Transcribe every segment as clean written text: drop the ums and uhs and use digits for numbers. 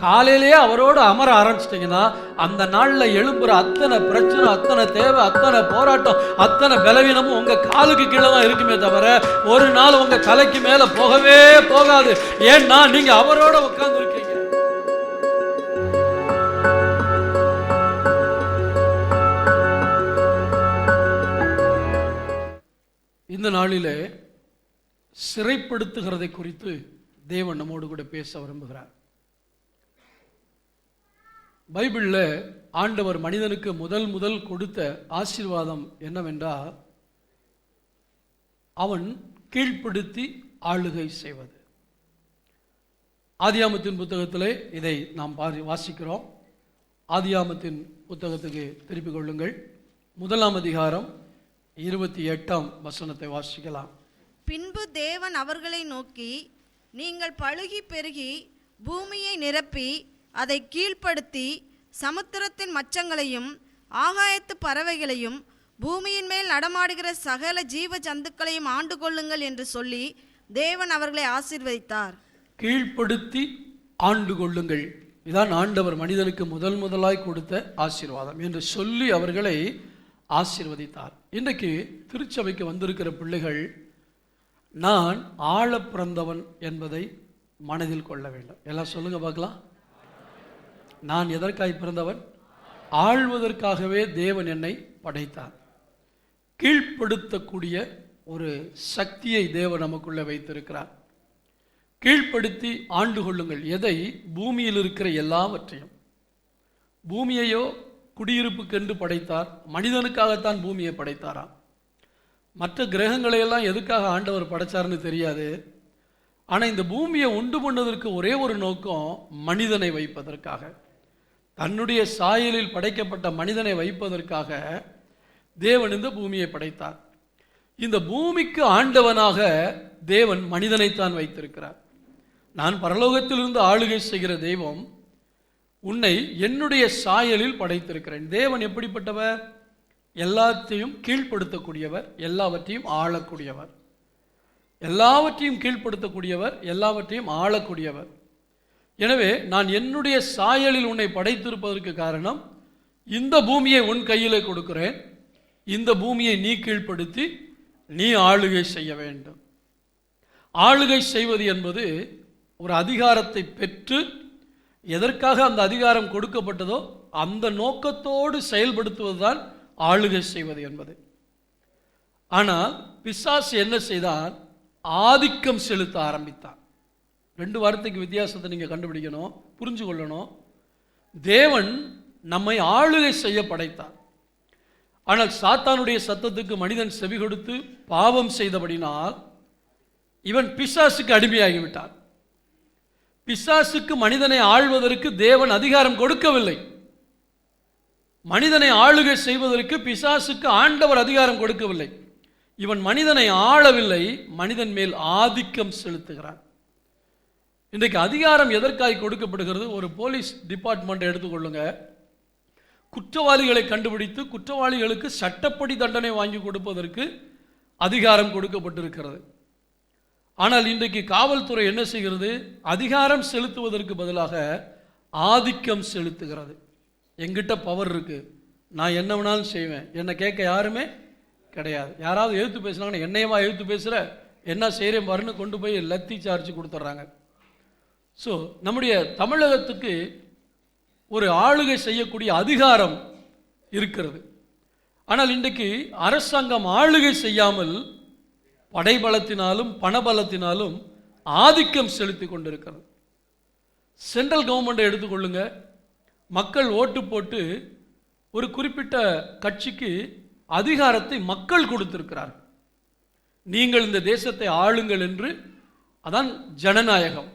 காலையிலேயே அவரோடு அமர ஆரம்பிச்சிட்டிங்கன்னா அந்த நாளில் எழும்புற அத்தனை பிரச்சனை, அத்தனை தேவை, அத்தனை போராட்டம், அத்தனை பலவீனமும் உங்கள் காலுக்கு கீழே தான் இருக்குமே தவிர ஒரு நாள் உங்கள் தலைக்கு மேலே போகவே போகாது. ஏன்னா நீங்கள் அவரோட உட்கார்ந்து இருக்கீங்க. இந்த நாளிலே சிறைப்படுத்துகிறதை குறித்து தேவன் நம்மோடு கூட பேச விரும்புகிறார். பைபிளில் ஆண்டவர் மனிதனுக்கு முதல் கொடுத்த ஆசீர்வாதம் என்னவென்றால் அவன் கீழ்ப்படுத்தி ஆளுகை செய்வது. ஆதியாமத்தின் புத்தகத்திலே இதை நாம் வாசிக்கிறோம். ஆதியாமத்தின் புத்தகத்துக்கு திருப்பிக் கொள்ளுங்கள். 1ஆம் அதிகாரம் 28ஆம் வசனத்தை வாசிக்கலாம். பின்பு தேவன் அவர்களை நோக்கி, நீங்கள் பலுகி பெருகி பூமியை நிரப்பி அதை கீழ்ப்படுத்தி சமுத்திரத்தின் மச்சங்களையும் ஆகாயத்து பறவைகளையும் பூமியின் மேல் நடமாடுகிற சகல ஜீவ ஜந்துக்களையும் ஆண்டு கொள்ளுங்கள் என்று சொல்லி தேவன் அவர்களை ஆசீர்வதித்தார். கீழ்ப்படுத்தி ஆண்டு கொள்ளுங்கள், இதான் ஆண்டவர் மனிதனுக்கு முதலாய் கொடுத்த ஆசீர்வாதம் என்று சொல்லி அவர்களை ஆசீர்வதித்தார். இன்றைக்கு திருச்சபைக்கு வந்திருக்கிற பிள்ளைகள் நான் ஆள பிறந்தவன் என்பதை மனதில் கொள்ள வேண்டும். எல்லாம் சொல்லுங்க பார்க்கலாம். நான் எதற்காக பிறந்தவன்? ஆள்வதற்காகவே தேவன் என்னை படைத்தார். கீழ்ப்படுத்தக்கூடிய ஒரு சக்தியை தேவன் நமக்குள்ளே வைத்திருக்கிறார். கீழ்ப்படுத்தி ஆண்டு கொள்ளுங்கள். எதை? பூமியில் இருக்கிற எல்லாவற்றையும். பூமியையோ குடியிருப்புக்கென்று படைத்தார். மனிதனுக்காகத்தான் பூமியை படைத்தாராம். மற்ற கிரகங்களையெல்லாம் எதுக்காக ஆண்டவர் படைச்சார்னு தெரியாது. ஆனால் இந்த பூமியை உண்டு பண்ணதற்கு ஒரே ஒரு நோக்கம், மனிதனை வைப்பதற்காக, தன்னுடைய சாயலில் படைக்கப்பட்ட மனிதனை வைப்பதற்காக தேவன் இந்த பூமியை படைத்தார். இந்த பூமிக்கு ஆண்டவனாக தேவன் மனிதனைத்தான் வைத்திருக்கிறார். நான் பரலோகத்திலிருந்து ஆளுகை செய்கிற தெய்வம், உன்னை என்னுடைய சாயலில் படைத்திருக்கிறேன். தேவன் எப்படிப்பட்டவர்? எல்லாத்தையும் கீழ்ப்படுத்தக்கூடியவர், எல்லாவற்றையும் ஆளக்கூடியவர். எல்லாவற்றையும் கீழ்ப்படுத்தக்கூடியவர், எல்லாவற்றையும் ஆளக்கூடியவர். எனவே நான் என்னுடைய சாயலில் உன்னை படைத்திருப்பதற்கு காரணம், இந்த பூமியை உன் கையிலே கொடுக்கிறேன், இந்த பூமியை நீ கீழ்ப்படுத்தி நீ ஆளுகை செய்ய வேண்டும். ஆளுகை செய்வது என்பது ஒரு அதிகாரத்தை பெற்று எதற்காக அந்த அதிகாரம் கொடுக்கப்பட்டதோ அந்த நோக்கத்தோடு செயல்படுத்துவதுதான் ஆளுகை செய்வது என்பது. ஆனால் பிசாசு என்ன செய்தான்? ஆதிக்கம் செலுத்த ஆரம்பித்தான். 2 வார்த்தைக்கு வித்தியாசத்தை நீங்கள் கண்டுபிடிக்கணும், புரிஞ்சு கொள்ளணும். தேவன் நம்மை ஆளுகை செய்ய படைத்தார். ஆனால் சாத்தானுடைய சத்தத்துக்கு மனிதன் செவி கொடுத்து பாவம் செய்தபடினால் இவன் பிசாசுக்கு அடிமையாகிவிட்டான். பிசாசுக்கு மனிதனை ஆள்வதற்கு தேவன் அதிகாரம் கொடுக்கவில்லை. மனிதனை ஆளுகை செய்வதற்கு பிசாசுக்கு ஆண்டவர் அதிகாரம் கொடுக்கவில்லை. இவன் மனிதனை ஆளவில்லை, மனிதன் மேல் ஆதிக்கம் செலுத்துகிறான். இன்றைக்கு அதிகாரம் எதற்காக கொடுக்கப்படுகிறது? ஒரு போலீஸ் டிபார்ட்மெண்ட் எடுத்துக்கொள்ளுங்க. குற்றவாளிகளை கண்டுபிடித்து குற்றவாளிகளுக்கு சட்டப்படி தண்டனை வாங்கி கொடுப்பதற்கு அதிகாரம் கொடுக்கப்பட்டிருக்கிறது. ஆனால் இன்றைக்கு காவல்துறை என்ன செய்கிறது? அதிகாரம் செலுத்துவதற்கு பதிலாக ஆதிக்கம் செலுத்துகிறது. எங்கிட்ட பவர் இருக்கு, நான் என்ன வேணாலும் செய்வேன், என்னை கேட்க யாருமே கிடையாது. யாராவது எழுத்து பேசுனாங்கன்னா என்னையமா எழுத்து பேசுகிற, என்ன செய்கிறேன் பாருன்னு கொண்டு போய் லத்தி சார்ஜ் கொடுத்துட்றாங்க. ஸோ நம்முடைய தமிழகத்துக்கு ஒரு ஆளுகை செய்யக்கூடிய அதிகாரம் இருக்கிறது. ஆனால் இன்றைக்கு அரசாங்கம் ஆளுகை செய்யாமல் படைபலத்தினாலும் பணபலத்தினாலும் ஆதிக்கம் செலுத்தி கொண்டிருக்கிறது. சென்ட்ரல் கவர்மெண்ட்டை எடுத்துக்கொள்ளுங்க. மக்கள் ஓட்டு போட்டு ஒரு குறிப்பிட்ட கட்சிக்கு அதிகாரத்தை மக்கள் கொடுத்திருக்கிறார்கள். நீங்கள் இந்த தேசத்தை ஆளுங்கள் என்று அதான் ஜனநாயகம்.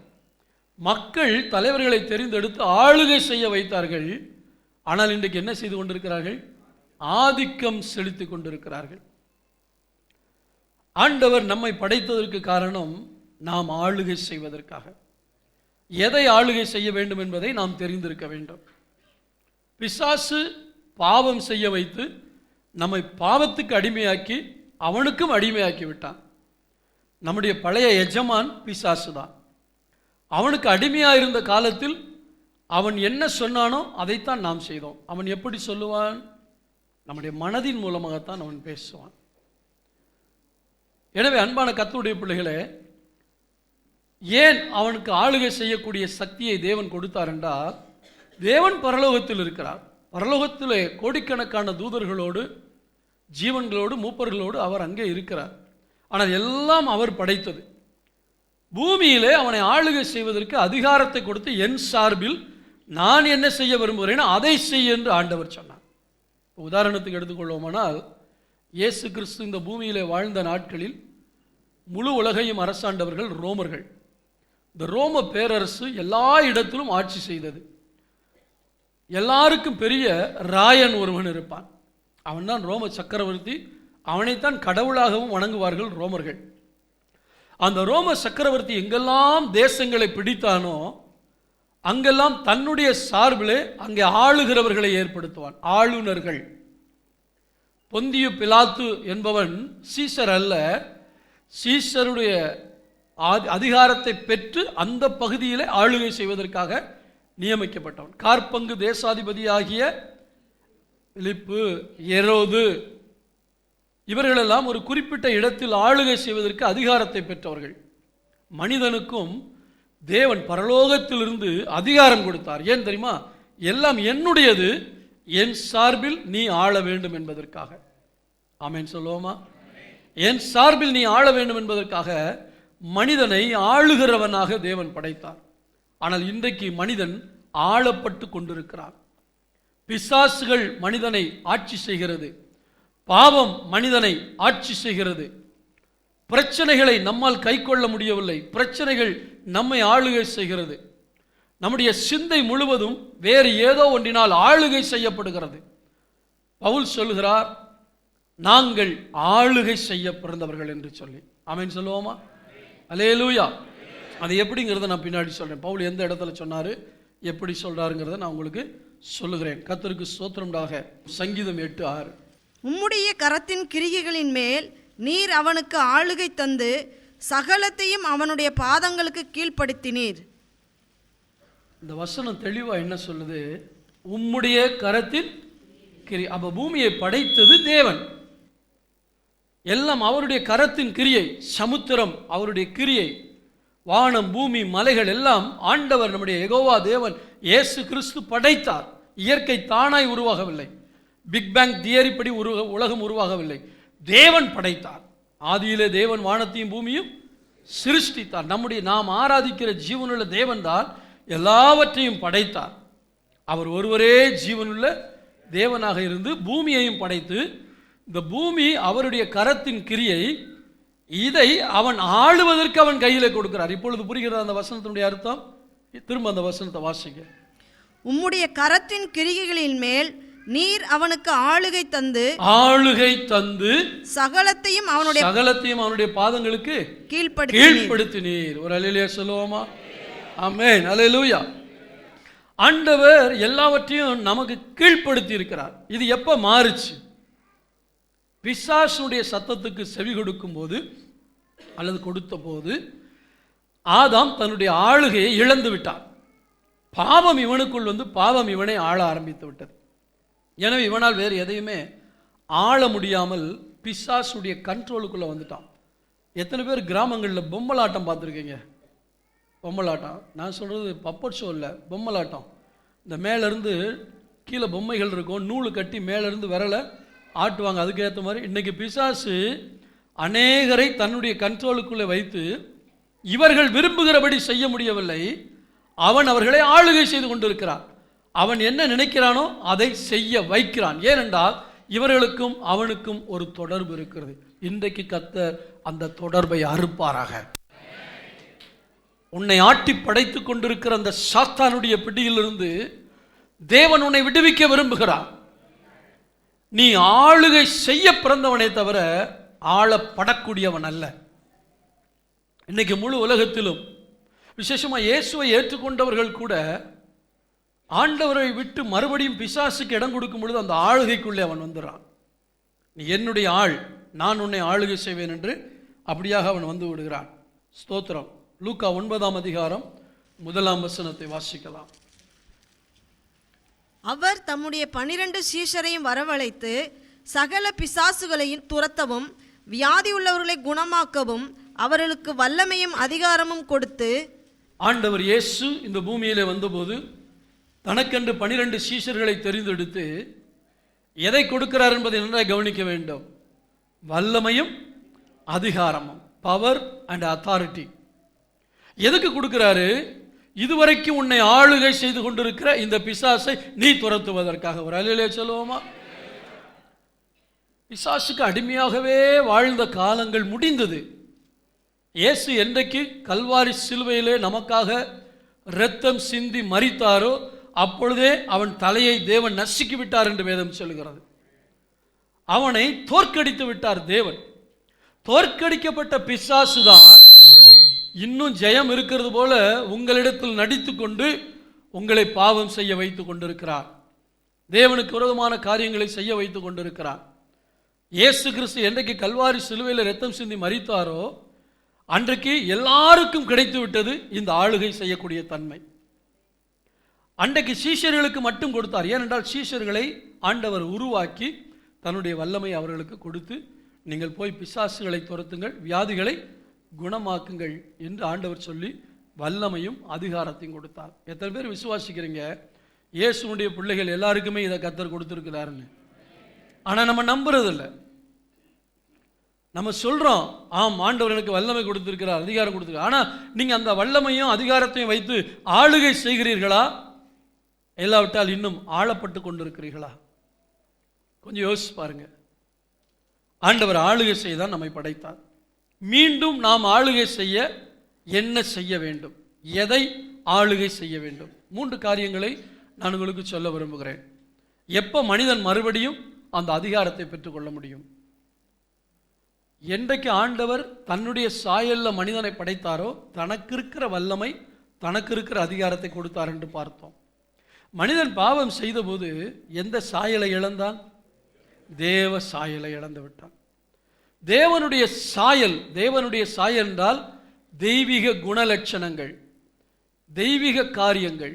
மக்கள் தலைவர்களை தெரிந்தெடுத்து ஆளுகை செய்ய வைத்தார்கள். ஆனால் இன்றைக்கு என்ன செய்து கொண்டிருக்கிறார்கள்? ஆதிக்கம் செலுத்திக் கொண்டிருக்கிறார்கள். ஆண்டவர் நம்மை படைத்ததற்கு காரணம் நாம் ஆளுகை செய்வதற்காக. எதை ஆளுகை செய்ய வேண்டும் என்பதை நாம் தெரிந்திருக்க வேண்டும். பிசாசு பாவம் செய்ய வைத்து நம்மை பாவத்துக்கு அடிமையாக்கி அவனுக்கும் அடிமையாக்கி விட்டான். நம்முடைய பழைய எஜமான் பிசாசு தான். அவனுக்கு அடிமையாக இருந்த காலத்தில் அவன் என்ன சொன்னானோ அதைத்தான் நாம் செய்தோம். அவன் எப்படி சொல்லுவான்? நம்முடைய மனதின் மூலமாகத்தான் அவன் பேசுவான். எனவே அன்பான கர்த்தருடைய பிள்ளைகளே, ஏன் அவனுக்கு ஆளுகை செய்யக்கூடிய சக்தியை தேவன் கொடுத்தார் என்றால், தேவன் பரலோகத்தில் இருக்கிறார். பரலோகத்திலே கோடிக்கணக்கான தூதர்களோடு ஜீவன்களோடு மூப்பர்களோடு அவர் அங்கே இருக்கிறார். ஆனால் எல்லாம் அவர் படைத்தது. பூமியிலே அவனை ஆளுகை செய்வதற்கு அதிகாரத்தை கொடுத்து, என் சார்பில் நான் என்ன செய்ய விரும்புகிறேனோ அதை செய் என்று ஆண்டவர் சொன்னார். உதாரணத்துக்கு எடுத்துக்கொள்வோமானால், இயேசு கிறிஸ்து இந்த பூமியிலே வாழ்ந்த நாட்களில் முழு உலகையும் அரசாண்டவர்கள் ரோமர்கள். இந்த ரோம பேரரசு எல்லா இடத்திலும் ஆட்சி செய்தது. எல்லாருக்கும் பெரிய ராயன் ஒருவன் இருப்பான். அவன்தான் ரோம சக்கரவர்த்தி. அவனைத்தான் கடவுளாகவும் வணங்குவார்கள் ரோமர்கள். அந்த ரோம சக்கரவர்த்தி எங்கெல்லாம் தேசங்களை பிடித்தானோ அங்கெல்லாம் தன்னுடைய சார்பிலே அங்கே ஆளுகிறவர்களை ஏற்படுத்துவான், ஆளுநர்கள். பொந்தியு பிலாத்து என்பவன் சீசர் அல்ல, சீசருடைய அதிகாரத்தை பெற்று அந்த பகுதியிலே ஆளுகை செய்வதற்காக நியமிக்கப்பட்டவன். கார்பங்கு தேசாதிபதியாகிய பிலிப்பு, எரோது இவர்களெல்லாம் ஒரு குறிப்பிட்ட இடத்தில் ஆளுகை செய்வதற்கு அதிகாரத்தை பெற்றவர்கள். மனிதனுக்கும் தேவன் பரலோகத்திலிருந்து அதிகாரம் கொடுத்தார். ஏன் தெரியுமா? எல்லாம் என்னுடையது, என் சார்பில் நீ ஆள வேண்டும் என்பதற்காக. ஆமென் சொல்லுவோமா? என் சார்பில் நீ ஆள வேண்டும் என்பதற்காக மனிதனை ஆளுகிறவனாக தேவன் படைத்தார். ஆனால் இன்றைக்கு மனிதன் ஆளப்பட்டு கொண்டிருக்கிறான். பிசாசுகள் மனிதனை ஆட்சி செய்கிறது. பாவம் மனிதனை ஆட்சி செய்கிறது. பிரச்சனைகளை நம்மால் கை கொள்ள முடியவில்லை. பிரச்சனைகள் நம்மை ஆளுகை செய்கிறது. நம்முடைய சிந்தை முழுவதும் வேறு ஏதோ ஒன்றினால் ஆளுகை செய்யப்படுகிறது. பவுல் சொல்கிறார், நாங்கள் ஆளுகை செய்ய பிறந்தவர்கள் என்று சொல்லி. ஆமென் சொல்லுவோமா? அல்லேலூயா. அது எப்படிங்கிறத நான் பின்னாடி சொல்றேன். பவுல் எந்த இடத்துல சொன்னாரு, எப்படி சொல்றாருங்கிறத நான் உங்களுக்கு சொல்லுகிறேன். கர்த்தருக்கு ஸ்தோத்திரம்டாக. சங்கீதம் 8:6. உம்முடைய கரத்தின் கிரிகைகளின் மேல் நீர் அவனுக்கு ஆளுகை தந்து சகலத்தையும் அவனுடைய பாதங்களுக்கு கீழ்ப்படுத்தினீர். இந்த வசனம் தெளிவா என்ன சொல்லுது? உம்முடைய கரத்தின் கிரி. அப்ப பூமியை படைத்தது தேவன். எல்லாம் அவருடைய கரத்தின் கிரியை. சமுத்திரம் அவருடைய கிரியை. வானம், பூமி, மலைகள் எல்லாம் ஆண்டவர் நம்முடைய யெகோவா தேவன் இயேசு கிறிஸ்து படைத்தார். இயற்கை தானாய் உருவாகவில்லை. பிக் பேங் தியரி படி உலகம் உருவாகவில்லை. தேவன் படைத்தார். ஆதியிலே தேவன் வானத்தையும் பூமியும் சிருஷ்டித்தார். நாம் ஆராதிக்கிற ஜீவனுள்ள தேவன் தான் எல்லாவற்றையும் படைத்தார். அவர் ஒருவரே ஜீவனுள்ள தேவனாக இருந்து பூமியையும் படைத்து, இந்த பூமி அவருடைய கரத்தின் கிரியை, இதை அவன் ஆளுவதற்கு அவன் கையில கொடுக்கிறார். இப்பொழுது புரிகிறது அந்த வசனத்தினுடைய அர்த்தம்? திரும்ப அந்த வசனத்தை வாசிங்க. உம்முடைய கரத்தின் கிரிகைகளின் மேல் நீர் அவனுக்கு ஆளுகை தந்து சகலத்தையும் அவனுடைய பாதங்களுக்கு கீழ்ப்படுத்தினீர். ஒரு அல்லேலூயா சொல்லுவோமா? ஆமென். அல்லேலூயா. ஆண்டவர் எல்லாவற்றையும் நமக்கு கீழ்ப்படுத்தி இருக்கிறார். இது எப்ப மாறுச்சு? பிசாசுடைய சத்தத்துக்கு செவி கொடுக்கும் போது அல்லது கொடுத்த போது ஆதாம் தன்னுடைய ஆளுகையை இழந்து விட்டார். பாவம் இவனுக்குள் வந்து பாவம் இவனை ஆள ஆரம்பித்து விட்டது. எனவே இவனால் வேறு எதையுமே ஆள முடியாமல் பிசாசுடைய கண்ட்ரோலுக்குள்ள வந்துட்டான். எத்தனை பேர் கிராமங்களில் பொம்மலாட்டம் பார்த்துருக்கீங்க? பொம்மலாட்டம், நான் சொல்றது பப்பட் ஷோ இல்லை, பொம்மலாட்டம். இந்த மேலேருந்து கீழே பொம்மைகள் இருக்கும், நூலு கட்டி மேலேருந்து விரலை ஆட்டுவாங்க. அதுக்கேற்ற மாதிரி இன்னைக்கு பிசாசு அநேகரை தன்னுடைய கண்ட்ரோலுக்குள்ளே வைத்து இவர்கள் விரும்புகிறபடி செய்ய முடியவில்லை. அவன் அவர்களை ஆளுகை செய்து கொண்டிருக்கிறான். அவன் என்ன நினைக்கிறானோ அதை செய்ய வைக்கிறான். ஏனென்றால் இவர்களுக்கும் அவனுக்கும் ஒரு தொடர்பு இருக்கிறது. இன்றைக்கு கர்த்தர் அந்த தொடர்பை அறுப்பாராக. உன்னை ஆட்டி படைத்து கொண்டிருக்கிற அந்த சாத்தானுடைய பிடியிலிருந்து தேவன் உன்னை விடுவிக்க விரும்புகிறார். நீ ஆளுகை செய்ய பிறந்தவனே தவிர ஆளப்படக்கூடியவன் அல்ல. இன்னைக்கு முழு உலகத்திலும் விசேஷமா இயேசுவை ஏற்றுக்கொண்டவர்கள் கூட ஆண்டவரை விட்டு மறுபடியும் பிசாசுக்கு இடம் கொடுக்கும் பொழுது அந்த ஆளுகைக்குள்ளே அவன் வந்துடுறான். நீ என்னுடைய ஆள், நான் உன்னை ஆளுகை செய்வேன் என்று அப்படியாக அவன் வந்து விடுகிறான். ஸ்தோத்திரம். லூக்கா 9ஆம் அதிகாரம் 1ஆம் வசனத்தை வாசிக்கலாம். அவர் தம்முடைய 12 சீஷரையும் வரவழைத்து சகல பிசாசுகளையும் துரத்தவும் வியாதி உள்ளவர்களை குணமாக்கவும் அவர்களுக்கு வல்லமையும் அதிகாரமும் கொடுத்து. ஆண்டவர் இயேசு இந்த பூமியிலே வந்தபோது தனக்கென்று 12 சீஷர்களை தெரிந்தெடுத்து எதை கொடுக்கிறார் என்பதை நன்றாக கவனிக்க வேண்டும். வல்லமையும் அதிகாரமும், பவர் அண்ட் அத்தாரிட்டி. எதுக்கு கொடுக்கிறாரு? இதுவரைக்கும் உன்னை ஆளுகை செய்து கொண்டிருக்கிற இந்த பிசாசை நீ துரத்துவதற்காக. ஒரு அல்லேலூயா சொல்லுவோமா? பிசாசுக்கு அடிமையாகவே வாழ்ந்த காலங்கள் முடிந்தது. இயேசு என்றைக்கு கல்வாரி சிலுவையிலே நமக்காக இரத்தம் சிந்தி மரித்தாரோ அப்பொழுதே அவன் தலையை தேவன் நசுக்கி விட்டார் என்று வேதம் சொல்கிறது. அவனை தோற்கடித்து விட்டார் தேவன். தோற்கடிக்கப்பட்ட பிசாசு தான் இன்னும் ஜெயம் இருக்கிறது போல உங்களிடத்தில் நடித்து கொண்டு உங்களை பாவம் செய்ய வைத்துக் கொண்டிருக்கிறார். தேவனுக்கு விரோதமான காரியங்களை செய்ய வைத்துக் கொண்டிருக்கிறார். இயேசு கிறிஸ்து என்றைக்கு கல்வாரி சிலுவையில் இரத்தம் சிந்தி மரித்தாரோ அன்றைக்கு எல்லாருக்கும் கிடைத்து விட்டது இந்த ஆளுகை செய்யக்கூடிய தன்மை. அன்றைக்கு சீஷர்களுக்கு மட்டும் கொடுத்தார். ஏனென்றால் சீஷர்களை ஆண்டவர் உருவாக்கி தன்னுடைய வல்லமை அவர்களுக்கு கொடுத்து, நீங்கள் போய் பிசாசுகளை துரத்துங்கள், வியாதிகளை குணமாக்குங்கள் என்று ஆண்டவர் சொல்லி வல்லமையும் அதிகாரத்தையும் கொடுத்தார். எத்தனை பேர் விசுவாசிக்கிறீங்க இயேசுனுடைய பிள்ளைகள் எல்லாருக்குமே இதை கர்த்தர் கொடுத்திருக்கிறாருன்னு? ஆனால் நம்ம நம்புறதில்லை. நம்ம சொல்றோம், ஆம் ஆண்டவர் எனக்கு வல்லமை கொடுத்திருக்கிறார், அதிகாரம் கொடுத்திருக்கிறார். ஆனால் நீங்க அந்த வல்லமையும் அதிகாரத்தையும் வைத்து ஆளுகை செய்கிறீர்களா? இல்லாவிட்டால் இன்னும் ஆளப்பட்டு கொண்டிருக்கிறீர்களா? கொஞ்சம் யோசிச்சு பாருங்க. ஆண்டவர் ஆளுகை செய்தான் நம்மை படைத்தார். மீண்டும் நாம் ஆளுகை செய்ய என்ன செய்ய வேண்டும்? எதை ஆளுகை செய்ய வேண்டும்? 3 காரியங்களை நான் உங்களுக்கு சொல்ல விரும்புகிறேன். எப்போ மனிதன் மறுபடியும் அந்த அதிகாரத்தை பெற்றுக்கொள்ள முடியும்? என்றைக்கு ஆண்டவர் தன்னுடைய சாயல்ல மனிதனை படைத்தாரோ தனக்கு இருக்கிற வல்லமை, தனக்கு இருக்கிற அதிகாரத்தை கொடுத்தார் என்று பார்த்தோம். மனிதன் பாவம் செய்தபோது எந்த சாயலை இழந்தான்? தேவ சாயலை இழந்து விட்டான். தேவனுடைய சாயல் என்றால் தெய்வீக குணலட்சணங்கள், தெய்வீக காரியங்கள்,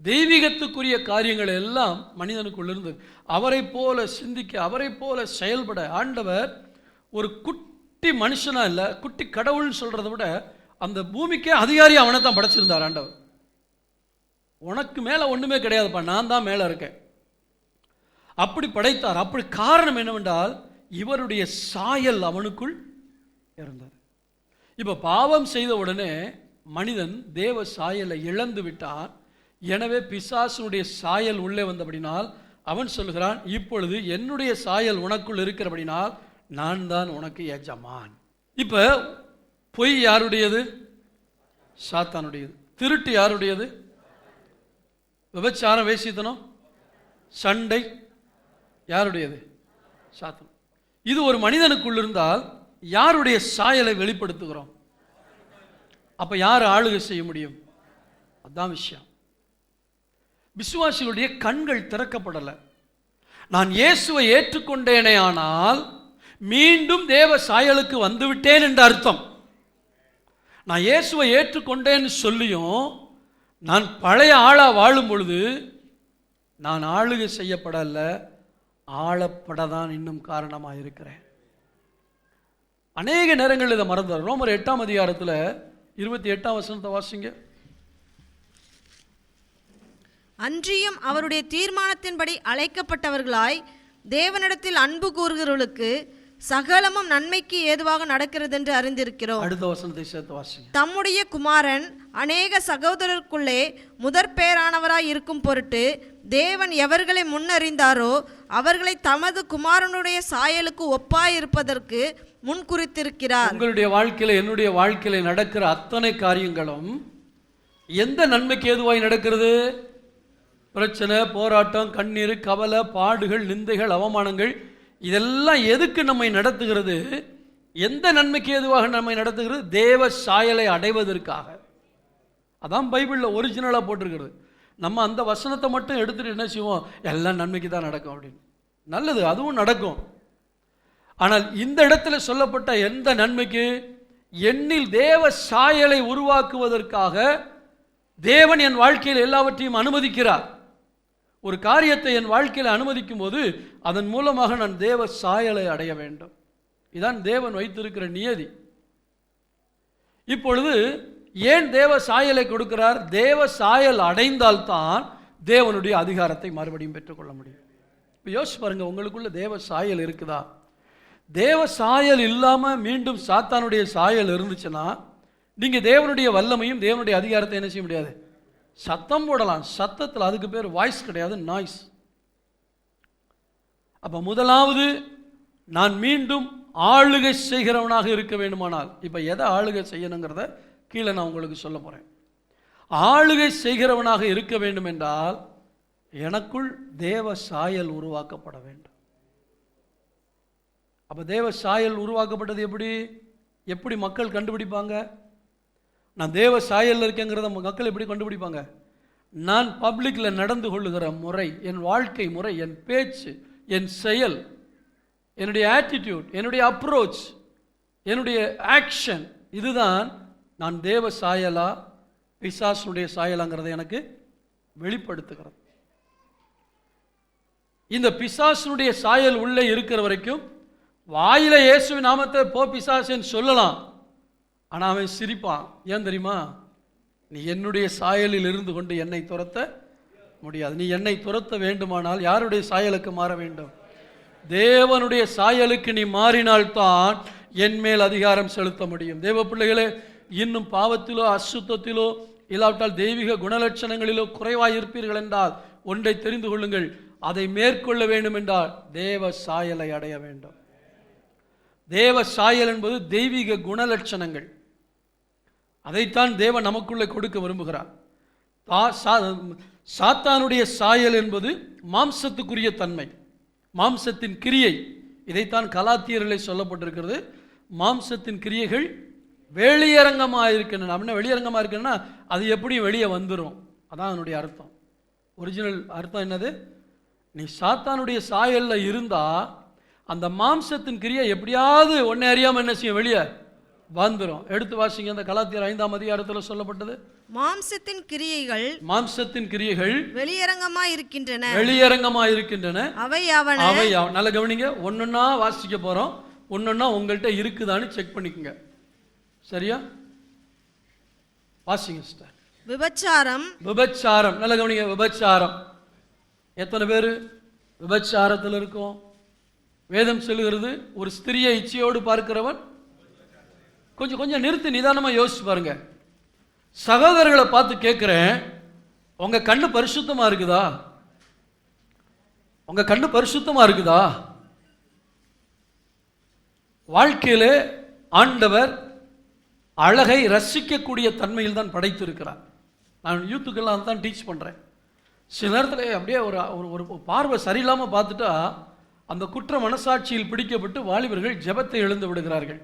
தெய்வீகத்துக்குரிய காரியங்கள் எல்லாம் மனிதனுக்குள் இருந்தது. அவரை போல சிந்திக்க, அவரை போல செயல்பட ஆண்டவர் ஒரு குட்டி மனுஷனா இல்ல, குட்டி கடவுள்னு சொல்றதை விட அந்த பூமிக்கே அதிகாரி அவனை தான் படைச்சிருந்தார் ஆண்டவர். உனக்கு மேல ஒண்ணுமே கிடையாதுப்பா, நான் தான் மேல இருக்கேன், அப்படி படைத்தார். அப்படி காரணம் என்னவென்றால் இவருடைய சாயல் அவனுக்குள் இருந்தது. இப்ப பாவம் செய்த உடனே மனிதன் தேவ சாயலை இழந்து விட்டான். எனவே பிசாசுடைய சாயல் உள்ளே வந்தபடினால் அவன் சொல்லுகிறான், இப்பொழுது என்னுடைய சாயல் உனக்குள் இருக்கிறபடினால் நான் தான் உனக்கு எஜமான். இப்ப பொய் யாருடையது? சாத்தானுடையது. திருட்டு யாருடையது? விபச்சாரம், வேசித்தனம், சண்டை யாருடையது? சாத்தான். இது ஒரு மனிதனுக்குள் இருந்தால் யாருடைய சாயலை வெளிப்படுத்துகிறோம்? அப்ப யார் ஆளுகை செய்ய முடியும்? அதான் விஷயம். விசுவாசிகளுடைய கண்கள் திறக்கப்படல. நான் இயேசுவை ஏற்றுக்கொண்டேனே ஆனால் மீண்டும் தேவ சாயலுக்கு வந்துவிட்டேன் என்ற அர்த்தம். நான் இயேசுவை ஏற்றுக்கொண்டேன்னு சொல்லியும் நான் பழைய ஆளா வாழும் பொழுது நான் ஆளுகை செய்யப்படல, ஆளப்படதான் இன்னும் காரணமாக இருக்கிறேன். அநேக நேரங்கள் இதை மறந்தார். ரோமர் 8ஆம் அதிகாரத்தில் 28ஆம் வசனத்தை வாசிங்க. அன்றியும் அவருடைய தீர்மானத்தின்படி அழைக்கப்பட்டவர்களாய் தேவனிடத்தில் அன்பு கூறுகிறவர்களுக்கு சகலமும் நன்மைக்கு ஏதுவாக நடக்கிறது என்று அறிந்திருக்கிறோம். அடுத்த வசனத்தை சேர்த்து வாசிங்க. தம்முடைய குமாரன் அநேக சகோதரருக்குள்ளே முதற் பேரானவராய் இருக்கும் பொருட்டு தேவன் எவர்களை முன்னறிந்தாரோ அவர்களை தமது குமாரனுடைய சாயலுக்கு ஒப்பாயிருப்பதற்கு முன்குறித்திருக்கிறார். உங்களுடைய வாழ்க்கையில என்னுடைய வாழ்க்கையில நடக்கிற அத்தனை காரியங்களும் எந்த நன்மைக்கு ஏதுவாய் நடக்கிறது? பிரச்சனை, போராட்டம், கண்ணீர், கவலை, பாடுகள், நிந்தைகள், அவமானங்கள், இதெல்லாம் எதுக்கு நம்மை நடத்துகிறது? எந்த நன்மைக்கு ஏதுவாக நம்மை நடத்துகிறது? தேவ சாயலை அடைவதற்காக. அதான் பைபிளில் ஒரிஜினலாக போட்டிருக்கிறது. நம்ம அந்த வசனத்தை மட்டும் எடுத்துட்டு என்ன செய்வோம்? எல்லாம் நன்மைக்கு தான் நடக்கும் அப்படின்னு. நல்லது, அதுவும் நடக்கும். ஆனால் இந்த இடத்துல சொல்லப்பட்ட எந்த நன்மைக்கு? என்னில் தேவ சாயலை உருவாக்குவதற்காக தேவன் என் வாழ்க்கையில் எல்லாவற்றையும் அனுமதிக்கிறார். ஒரு காரியத்தை என் வாழ்க்கையில் அனுமதிக்கும் போது அதன் மூலமாக நான் தேவ சாயலை அடைய வேண்டும். இதான் தேவன் வைத்திருக்கிற நியதி. இப்பொழுது ஏன் தேவ சாயலை கொடுக்கிறார்? தேவ சாயல் அடைந்தால்தான் தேவனுடைய அதிகாரத்தை மறுபடியும் பெற்றுக்கொள்ள முடியும். இப்போ யோசிச்சு பாருங்க, உங்களுக்குள்ள தேவ சாயல் இருக்குதா? தேவ சாயல் இல்லாமல் மீண்டும் சாத்தானுடைய சாயல் இருந்துச்சுன்னா நீங்க தேவனுடைய வல்லமையும் தேவனுடைய அதிகாரத்தை என்ன செய்ய முடியாது? சத்தம் போடலாம், சத்தத்தில் அதுக்கு பேர் வாய்ஸ் கிடையாது, நாய்ஸ். அப்ப முதலாவது நான் மீண்டும் ஆளுகை செய்கிறவனாக இருக்க வேண்டுமானால், இப்ப எதை ஆளுகை செய்யணுங்கிறத கீழே நான் உங்களுக்கு சொல்ல போறேன். ஆளுகை செய்கிறவனாக இருக்க வேண்டும் என்றால் எனக்குள் தேவ சாயல் உருவாக்கப்பட வேண்டும். அப்ப தேவ சாயல் உருவாக்கப்பட்டது எப்படி? எப்படி மக்கள் கண்டுபிடிப்பாங்க? நான் தேவ சாயல் இருக்கேங்கிறத மக்கள் எப்படி கண்டுபிடிப்பாங்க? நான் பப்ளிக்ல நடந்து கொள்ளுகிற முறை, என் வாழ்க்கை முறை, என் பேச்சு, என் செயல், என்னுடைய ஆட்டிடியூட், என்னுடைய அப்ரோச், என்னுடைய ஆக்ஷன், இதுதான் நான் தேவ சாயலா பிசாசுடைய சாயலாங்கிறத எனக்கு வெளிப்படுத்துகிறது. இந்த பிசாசுடைய சாயல் உள்ளே இருக்கிற வரைக்கும் வாயில இயேசுவின் நாமத்தை போ பிசாசுன்னு சொல்லலாம், ஆனா அவன் சிரிப்பான். ஏன் தெரியுமா? நீ என்னுடைய சாயலில் இருந்து கொண்டு என்னை துரத்த முடியாது. நீ என்னை துரத்த வேண்டுமானால் யாருடைய சாயலுக்கு மாற வேண்டும்? தேவனுடைய சாயலுக்கு நீ மாறினால்தான் என் மேல் அதிகாரம் செலுத்த முடியும். தேவ பிள்ளைகளே, இன்னும் பாவத்திலோ அசுத்தத்திலோ இல்லாவிட்டால் தெய்வீக குணலட்சணங்களிலோ குறைவாய் இருப்பீர்கள் என்றால் ஒன்றை தெரிந்து கொள்ளுங்கள், அதை மேற்கொள்ள வேண்டும் என்றால் தேவ சாயலை அடைய வேண்டும். தேவ சாயல் என்பது தெய்வீக குணலட்சணங்கள். அதைத்தான் தேவன் நமக்குள்ளே கொடுக்க விரும்புகிறார். சாத்தானுடைய சாயல் என்பது மாம்சத்துக்குரிய தன்மை, மாம்சத்தின் கிரியை. இதைத்தான் கலாத்தியரிலே சொல்லப்பட்டிருக்கிறது. மாம்சத்தின் கிரியைகள் வெளியரங்கமாக இருக்கின்றன. அப்படின்னா வெளியரங்கமாக இருக்குன்னா அது எப்படி வெளியே வந்துடும், அதான் அதனுடைய அர்த்தம். ஒரிஜினல் அர்த்தம் என்னது? நீ சாத்தானுடைய சாயல்ல இருந்தா அந்த மாம்சத்தின் கிரியை எப்படியாவது ஒன்னே அறியாம என்ன செய்யும்? வெளியே வந்துடும். எடுத்து வாசிங்க, அந்த கலாத்தியர் 5ஆம் அதிகாரத்தில் சொல்லப்பட்டது. மாம்சத்தின் கிரியைகள் வெளியரங்கமாய் இருக்கின்றன, அவை நல்ல கவனிங்க, ஒன்னொன்னா வாசிக்க போறோம். ஒன்னொன்னா உங்கள்கிட்ட இருக்குதான்னு செக் பண்ணிக்கங்க. சரியா? வாசிங்க சிஸ்டர். விபச்சாரம், நல்ல கவனிங்க. விபச்சாரம், எத்தனை பேரு விபச்சாரத்தில் இருக்கும்? வேதம் சொல்லுகிறது, ஒரு ஸ்திரியை இச்சையோடு பார்க்கிறவன். கொஞ்சம் நிறுத்தி நிதானமா யோசிச்சு பாருங்க. சகோதரர்களை பார்த்து கேட்கிறேன், உங்க கண்ணு பரிசுத்தமா இருக்குதா? உங்க கண்ணு பரிசுத்தமா இருக்குதா? வாழ்க்கையிலே ஆண்டவர் அழகை ரசிக்கக்கூடிய தன்மையில் தான் படைத்திருக்கிறார். நான் யூத்துக்கெல்லாம் தான் டீச் பண்றேன். சில நேரத்தில் அப்படியே ஒரு பார்வை சரியில்லாம பார்த்துட்டா அந்த குற்ற மனசாட்சியில் பிடிக்கப்பட்டு வாலிபர்கள் ஜெபத்தை எழுந்து விடுகிறார்கள்.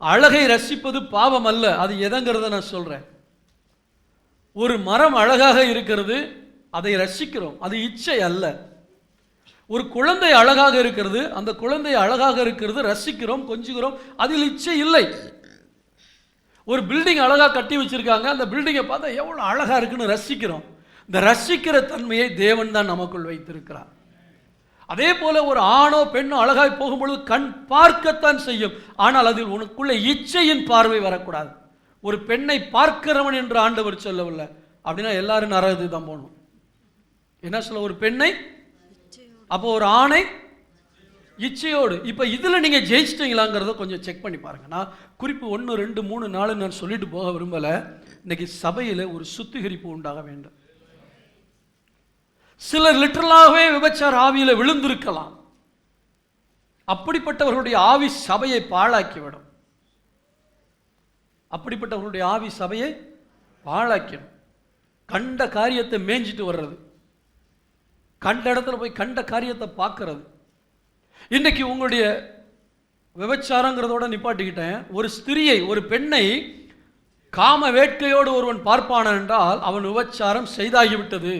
அழகை ரசிப்பது பாவம் அல்ல, அது எதங்கிறத நான் சொல்றேன். ஒரு மரம் அழகாக இருக்கிறது, அதை ரசிக்கிறோம், அது இச்சை அல்ல. ஒரு குழந்தை அழகாக இருக்கிறது, அந்த குழந்தை அழகாக இருக்கிறது, ரசிக்கிறோம், கொஞ்சுகிறோம், அதில் இச்சை இல்லை. ஒரு பில்டிங் அழகா கட்டி வச்சிருக்காங்க, அந்த பில்டிங்கை பார்த்தா எவ்வளவு அழகா இருக்குன்னு ரசிக்கிறோம். இந்த ரசிக்கிற தன்மையை தேவன் தான் நமக்குள் வைத்திருக்கிறார். அதே போல ஒரு ஆணோ பெண்ணோ அழகாய் போகும்பொழுது கண் பார்க்கத்தான் செய்யும், ஆனால் அதில் உனக்குள்ள இச்சையின் பார்வை வரக்கூடாது. ஒரு பெண்ணை பார்க்கிறவன் என்று ஆண்டவர் சொல்லவில்லை. அப்படின்னா எல்லாரும் நரகத்துக்கு தான் போகணும். என்ன சொல்ல? ஒரு பெண்ணை, அப்போ ஒரு ஆணை இச்சையோடு. இப்ப இதுல நீங்க ஜெயிச்சிட்டீங்களாங்கிறத கொஞ்சம் செக் பண்ணி பாருங்க. நான் குறிப்பு 1, 2, 3, 4 நான் சொல்லிட்டு போக விரும்பல. இன்னைக்கு சபையில ஒரு சுத்திகரிப்பு உண்டாக வேண்டும். சிலர் லிட்டரலாகவே விபச்சார ஆவியில விழுந்திருக்கலாம். அப்படிப்பட்டவர்களுடைய ஆவி சபையை பாழாக்கிவிடும். அப்படிப்பட்டவர்களுடைய ஆவி சபையை பாழாக்கிடும். கண்ட காரியத்தை மேய்ஞ்சிட்டு வர்றது, கண்ட இடத்துல போய் கண்ட காரியத்தை பார்க்கறது. இன்னைக்கு உங்களுடைய விபச்சாரங்கிறதோட நிப்பாட்டிக்கிட்டேன். ஒரு ஸ்திரியை, ஒரு பெண்ணை காம வேட்கையோடு ஒருவன் பார்ப்பான் என்றால் அவன் விபச்சாரம் செய்தாகிவிட்டது.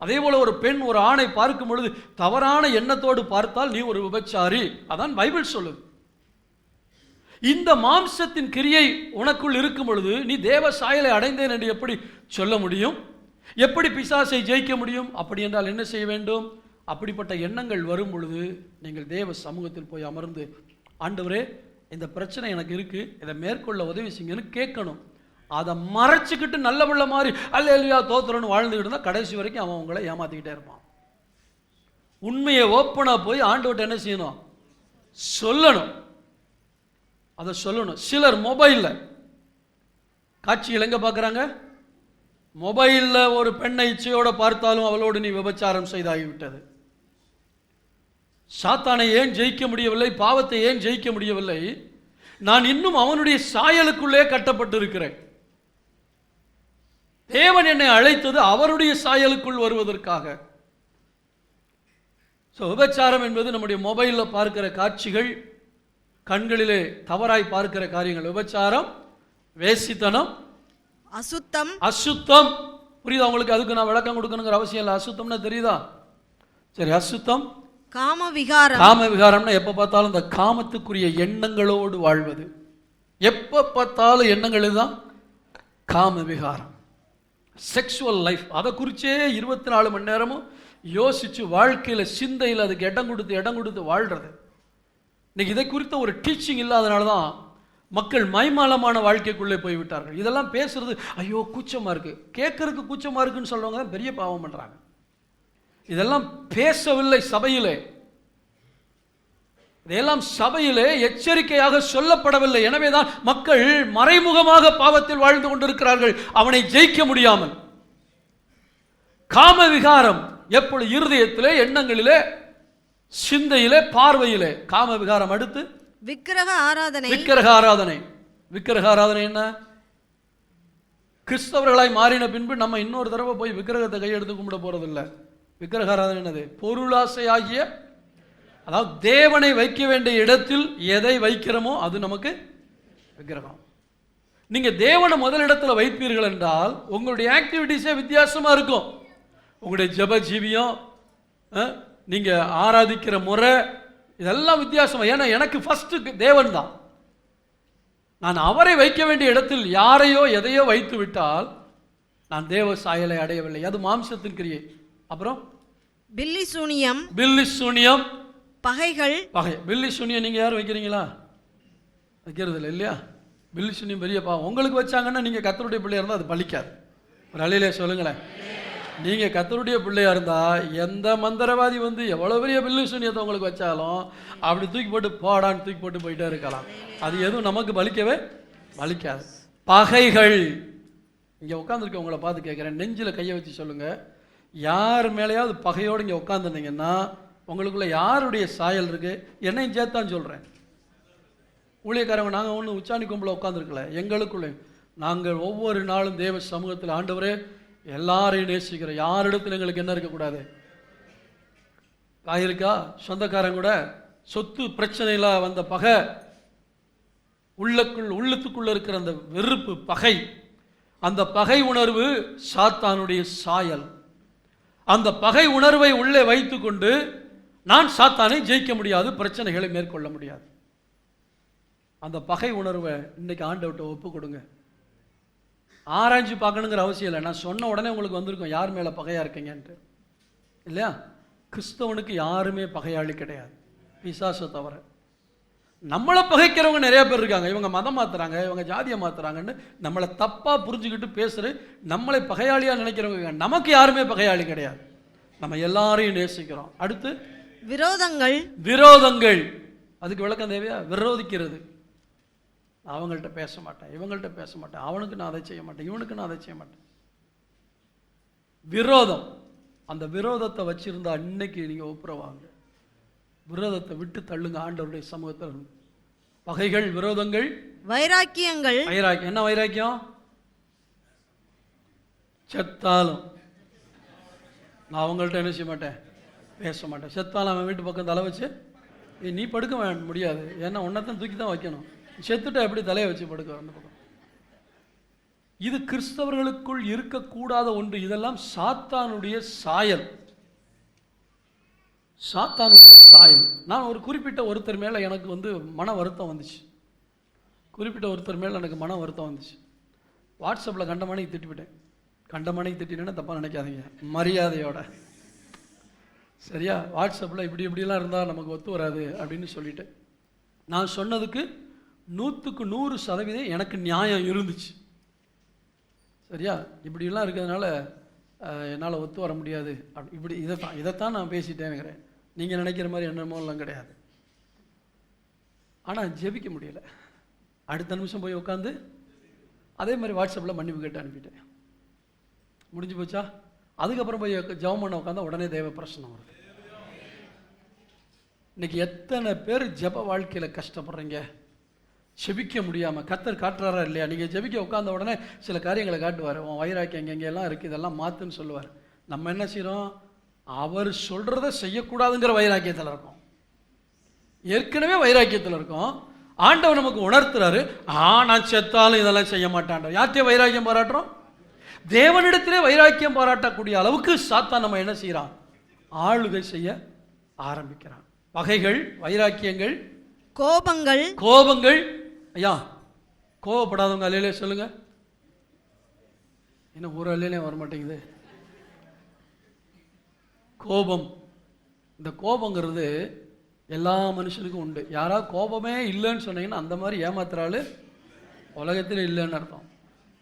அதே போல ஒரு பெண் ஒரு ஆணை பார்க்கும் பொழுது தவறான எண்ணத்தோடு பார்த்தால் நீ ஒரு விபச்சாரி. அதான் பைபிள் சொல்லுது. இந்த மாம்சத்தின் கிரியை உனக்குள் இருக்கும் பொழுது நீ தேவ சாயலை அடைந்தேன் என்று எப்படி சொல்ல முடியும்? எப்படி பிசாசை ஜெயிக்க முடியும்? அப்படி என்றால் என்ன செய்ய வேண்டும்? அப்படிப்பட்ட எண்ணங்கள் வரும் பொழுது நீங்கள் தேவ சமூகத்தில் போய் அமர்ந்து, ஆண்டவரே இந்த பிரச்சனை எனக்கு இருக்கு, இதை மேற்கொள்ள உதவி செய்யுங்கன்னு கேட்கணும். அதை மறைச்சிக்கிட்டு நல்ல பிள்ளை மாதிரி அல்லேலூயா தோத்திரன்னு வாழ்ந்துக்கிட்டு இருந்தால் கடைசி வரைக்கும் அவன் உங்களை ஏமாத்திக்கிட்டே இருப்பான். உண்மையை ஓப்பனாக போய் ஆண்டவர்கிட்ட என்ன செய்யணும்? சொல்லணும். அதை சொல்லணும். சிலர் மொபைலில் காட்சிகள் எங்கே பார்க்குறாங்க? மொபைலில் ஒரு பெண்ணை இச்சையோடு பார்த்தாலும் அவளோடு நீ விபச்சாரம் செய்தாகிவிட்டது. சாத்தானை ஏன் ஜெயிக்க முடியவில்லை? பாவத்தை ஏன் ஜெயிக்க முடியவில்லை? நான் இன்னும் அவனுடைய சாயலுக்குள்ளே கட்டப்பட்டு இருக்கிறேன். தேவன் என்னை அழைத்தது அவருடைய சாயலுக்குள் வருவதற்காக. விபச்சாரம் என்பது நம்முடைய மொபைலில் பார்க்கிற காட்சிகள், கண்களிலே தவறாய் பார்க்கிற காரியங்கள். விபச்சாரம், வேசித்தனம், அசுத்தம். அசுத்தம் புரியுதா உங்களுக்கு? அதுக்கு நான் விளக்கம் கொடுக்கணுங்கிற அவசியம் இல்லை. அசுத்தம்னா தெரியுதா? சரி, அசுத்தம். காம விகாரம். காம விகாரம்னா எப்ப பார்த்தாலும் இந்த காமத்துக்குரிய எண்ணங்களோடு வாழ்வது. எப்ப பார்த்தாலும் எண்ணங்கள் தான் காம விகாரம். செக்ஷுவல் லைஃப், அதை குறிச்சே 24 மணி நேரமும் யோசிச்சு வாழ்க்கையில சிந்தையில் அதுக்கு இடம் கொடுத்து வாழ்றது. இன்னைக்கு இதை குறித்த ஒரு டீச்சிங் இல்லாதனால தான் மக்கள் மைமாலமான வாழ்க்கைக்குள்ளே போய்விட்டார்கள். இதெல்லாம் பேசுறது ஐயோ கூச்சமா இருக்கு, கேட்கறதுக்கு கூச்சமா இருக்குன்னு சொல்றவங்க தான் பெரிய பாவம் பண்றாங்க. இதெல்லாம் பேசவில்லை சபையிலே, இதெல்லாம் சபையிலே எச்சரிக்கையாக சொல்லப்படவில்லை. எனவேதான் மக்கள் மறைமுகமாக பாவத்தில் வாழ்ந்து கொண்டிருக்கிறார்கள், அவனை ஜெயிக்க முடியாமல். காம விகாரம் எப்பொழுது? இருதயத்திலே, எண்ணங்களிலே, சிந்தையிலே, பார்வையிலே காம விகாரம். அடுத்து விக்கிரக ஆராதனை. விக்கிரக ஆராதனை. விக்கிரக ஆராதனை என்ன? கிறிஸ்தவர்களாய் மாறின பின்பு நம்ம இன்னொரு தடவை போய் விக்கிரகத்தை கையெடுத்து கும்பிட போறதில்லை. விக்கிரக ஆராதனை என்னது? பொருளாசை ஆகிய, அதாவது தேவனை வைக்க வேண்டிய இடத்தில் எதை வைக்கிறோமோ அது நமக்கு விக்கிரகம். நீங்க தேவனை முதலிடத்தில் வைப்பீர்கள் என்றால் உங்களுடைய ஆக்டிவிட்டிஸே வித்தியாசமா இருக்கும். உங்களுடைய ஜெப ஜீவியம், நீங்க ஆராதிக்கிற முறை, இதெல்லாம் வித்தியாசமா. ஏன்னா எனக்கு ஃபர்ஸ்ட் தேவன் தான். நான் அவரை வைக்க வேண்டிய இடத்தில் யாரையோ எதையோ வைத்து விட்டால் நான் தேவ சாயலை அடையவில்லை. அது மாம்சத்தின் கிரியை. அப்புறம் பில்லி சூனியம். பில்லி சூனியம், பகைகள். பில்லி சூனியம் நீங்க யாரும் வைக்கிறீங்களா? வைக்கிறது இல்லை இல்லையா? பில்லி சூனியம் பெரிய பாவம். உங்களுக்கு வச்சாங்கன்னா நீங்க கர்த்தருடைய பிள்ளையா இருந்தால் அது பலிக்காது. ஒரு அலையிலே சொல்லுங்களேன். நீங்க கர்த்தருடைய பிள்ளையா இருந்தா எந்த மந்திரவாதி வந்து எவ்வளவு பெரிய பில்லி சூனியத்தை உங்களுக்கு வச்சாலும் அப்படி தூக்கி போட்டு போடான்னு தூக்கி போட்டு போயிட்டே இருக்கலாம். அது எதுவும் நமக்கு பலிக்கவே பலிக்காது. பகைகள். இங்க உட்காந்துருக்க உங்களை பார்த்து கேட்கிறேன், நெஞ்சில கையை வச்சு சொல்லுங்க, யார் மேலேயாவது பகையோடு இங்கே உட்காந்துருந்தீங்கன்னா உங்களுக்குள்ள யாருடைய சாயல் இருக்கு? என்னையும் சேர்த்தான் சொல்கிறேன். ஊழியக்காரங்க நாங்கள் ஒன்று உச்சாணி கும்பல உட்காந்துருக்கல, எங்களுக்குள்ளே நாங்கள் ஒவ்வொரு நாளும் தேவ சமூகத்தில் ஆண்டவரே எல்லாரையும் நேசிக்கிற, யாரிடத்தில் எங்களுக்கு என்ன இருக்கக்கூடாது? இருக்கா? சொந்தக்காரங்க கூட சொத்து பிரச்சனையில் வந்த பகை, உள்ளத்துக்குள்ள இருக்கிற அந்த வெறுப்பு, பகை, அந்த பகை உணர்வு சாத்தானுடைய சாயல். அந்த பகை உணர்வை உள்ளே வைத்து கொண்டு நான் சாத்தானை ஜெயிக்க முடியாது, பிரச்சனைகளை மேற்கொள்ள முடியாது. அந்த பகை உணர்வை இன்னைக்கு ஆண்டவர்கிட்ட ஒப்பு கொடுங்க. ஆராய்ச்சி பார்க்கணுங்கிற அவசியம் இல்லை. நான் சொன்ன உடனே உங்களுக்கு வந்திருக்கும் யார் மேலே பகையா இருக்கீங்கன்ட்டு, இல்லையா? கிறிஸ்தவனுக்கு யாருமே பகையாளி கிடையாது, பிசாசை தவிர. நம்மளை பகைக்கிறவங்க நிறைய பேர் இருக்காங்க. இவங்க மதம் மாத்துறாங்க, இவங்க ஜாதியை மாத்துறாங்கன்னு நம்மளை தப்பா புரிஞ்சுக்கிட்டு பேசுற, நம்மளை பகையாளியா நினைக்கிறவங்க. நமக்கு யாருமே பகையாளி கிடையாது, நம்ம எல்லாரையும் நேசிக்கிறோம். அடுத்து விரோதங்கள். விரோதங்கள் அதுக்கு விளக்கம் தேவையா? விரோதிக்கிறது. அவங்கள்ட்ட பேச மாட்டேன், இவங்கள்ட்ட பேச மாட்டேன், அவனுக்கு நான் அதை செய்ய மாட்டேன், இவனுக்கு நான் அதை செய்ய மாட்டேன். விரோதம். அந்த விரோதத்தை வச்சிருந்தா இன்னைக்கு நீங்க ஒப்புரவாங்க. விரோதத்தை விட்டு தள்ளுங்க ஆண்டவருடைய சமூகத்தில். பகைகள், விரோதங்கள், வைராக்கியங்கள். வைராக்கியம் என்ன வைராக்கியம்? செத்தாலும் நான் அவங்கள்ட்ட என்ன செய்ய மாட்டேன், பேச மாட்டேன். செத்தாலும் அவன் வீட்டு பக்கம் தலை வச்சு நீ படுக்க முடியாது, ஏன்னா உன்னத்தான் தூக்கி தான் வைக்கணும். செத்துட்டா எப்படி தலையை வச்சு படுக்க அந்த பக்கம்? இது கிறிஸ்தவர்களுக்குள் இருக்கக்கூடாத ஒன்று. இதெல்லாம் சாத்தானுடைய சாயல், சாத்தானுடைய சாயல். நான் ஒரு குறிப்பிட்ட ஒருத்தர் மேலே எனக்கு மன வருத்தம் வந்துச்சு. குறிப்பிட்ட ஒருத்தர் மேலே எனக்கு மன வருத்தம் வந்துச்சு. வாட்ஸ்அப்பில் கண்டமானைக்கு திட்டிவிட்டேன். கண்டமானைக்கு திட்டினேன்னா தப்பாக நினைக்காதீங்க, மரியாதையோட. சரியா? வாட்ஸ்அப்பில் இப்படிலாம் இருந்தால் நமக்கு ஒத்து வராது அப்படின்னு சொல்லிட்டு, நான் சொன்னதுக்கு 100க்கு 100% எனக்கு நியாயம் இருந்துச்சு. சரியா? இப்படிலாம் இருக்கிறதுனால என்னால் ஒத்து வர முடியாது. இப்படி இதைத்தான் நான் பேசிட்டேனுங்கிறேன். நீங்கள் நினைக்கிற மாதிரி என்னமோலாம் கிடையாது. ஆனால் ஜெபிக்க முடியல. அடுத்த நிமிஷம் போய் உட்காந்து அதே மாதிரி வாட்ஸ்அப்பில் மன்னிப்பு கேட்டு அனுப்பிட்டேன். முடிஞ்சு போச்சா? அதுக்கப்புறம் போய் ஜெபம் பண்ண உட்காந்தா உடனே தேவ பிரச்சனை வருது. இன்னைக்கு எத்தனை பேர் ஜெப வாழ்க்கையில் கஷ்டப்படுறீங்க, ஜெபிக்க முடியாமல். கர்த்தர் காட்டுறாரா இல்லையா? நீங்கள் ஜெபிக்க உட்காந்த உடனே சில காரியங்களை காட்டுவார். உன் வைராக்கியம் எங்கெங்கெல்லாம் இருக்குது, இதெல்லாம் மாற்றுன்னு சொல்லுவார். நம்ம என்ன செய்கிறோம்? அவர் சொல்கிறத செய்யக்கூடாதுங்கிற வைராக்கியத்தில் இருக்கோம். ஏற்கனவே வைராக்கியத்தில் இருக்கோம். ஆண்டவர் நமக்கு உணர்த்துறாரு, நான் செத்தாலும் இதெல்லாம் செய்ய மாட்டான். யார்கிட்டயே வைராக்கியம் பாராட்டுறோம்? தேவனிடத்திலே வைராக்கியம் பாராட்டக்கூடிய அளவுக்கு சாத்தான் நம்ம என்ன செய்யறான்? ஆளுகை செய்ய ஆரம்பிக்கிறான். பகைகள், வைராக்கியங்கள், கோபங்கள். கோபங்கள். ஐயா, கோபப்படாதவங்க அல்லையிலே சொல்லுங்க. என்ன ஒரு அல்லையிலே வர மாட்டேங்குது கோபம். இந்த கோபங்கிறது எல்லா மனுஷனுக்கும் உண்டு. யாராவது கோபமே இல்லைன்னு சொன்னீங்கன்னா அந்த மாதிரி ஏமாத்துறாள் உலகத்தில் இல்லைன்னு அர்த்தம்.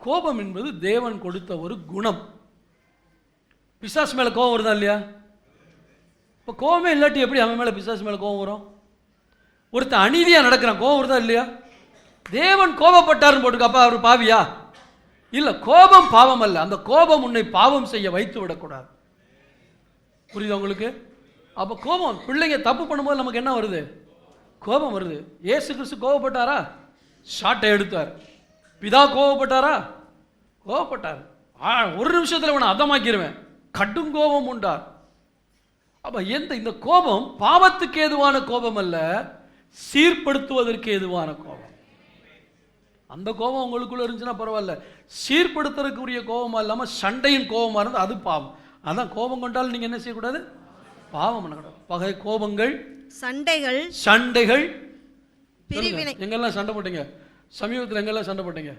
கோபம் என்பது தேவன் கொடுத்த ஒரு குணம். பிசாசு மேலே கோபம் வருதா இல்லையா? இப்போ கோபமே இல்லாட்டி எப்படி அவன் மேலே பிசாசு மேலே கோபம் வரும்? ஒருத்தன் அநீதியாக நடக்கிறான், கோபம் வருதா இல்லையா? தேவன் கோபப்பட்டாருன்னு போட்டுக்க, அப்பா அவர் பாவியா? இல்லை, கோபம் பாவம் அல்ல. அந்த கோபம் உன்னை பாவம் செய்ய வைத்து விடக்கூடாது. புரியுது உங்களுக்கு? அப்போ கோபம், பிள்ளைங்க தப்பு பண்ணும்போது நமக்கு என்ன வருது? கோபம் வருது. இயேசு கிறிஸ்து கோபப்பட்டாரா? ஷாட்டை எடுத்தார். பிதா கோபப்பட்டாரா? கோபப்பட்டார். ஒரு நிமிஷத்தில் இவனை அதமாக்கிடுவேன், கடும் கோபம் உண்டார். அப்ப இந்த கோபம் பாவத்துக்கு ஏதுவான கோபம் அல்ல, சீர்படுத்துவதற்கு ஏதுவான கோபம். அந்த கோபம் உங்களுக்குள்ள இருந்துச்சுன்னா பரவாயில்ல. சீர்படுத்துறதுக்குரிய கோபமா இல்லாம சண்டையின் கோபமா இருந்தால் அது பாவம். அதான் கோபம் கொண்டாலும் நீங்க என்ன செய்யக்கூடாது? பாவம் பண்ணக்கூடாது. பகை, கோபங்கள், சண்டைகள். சண்டைகள். பிரிவினை. எங்கெல்லாம் சண்டை போட்டீங்க? சமீபத்தில் எங்கெல்லாம் சண்டை போட்டீங்க?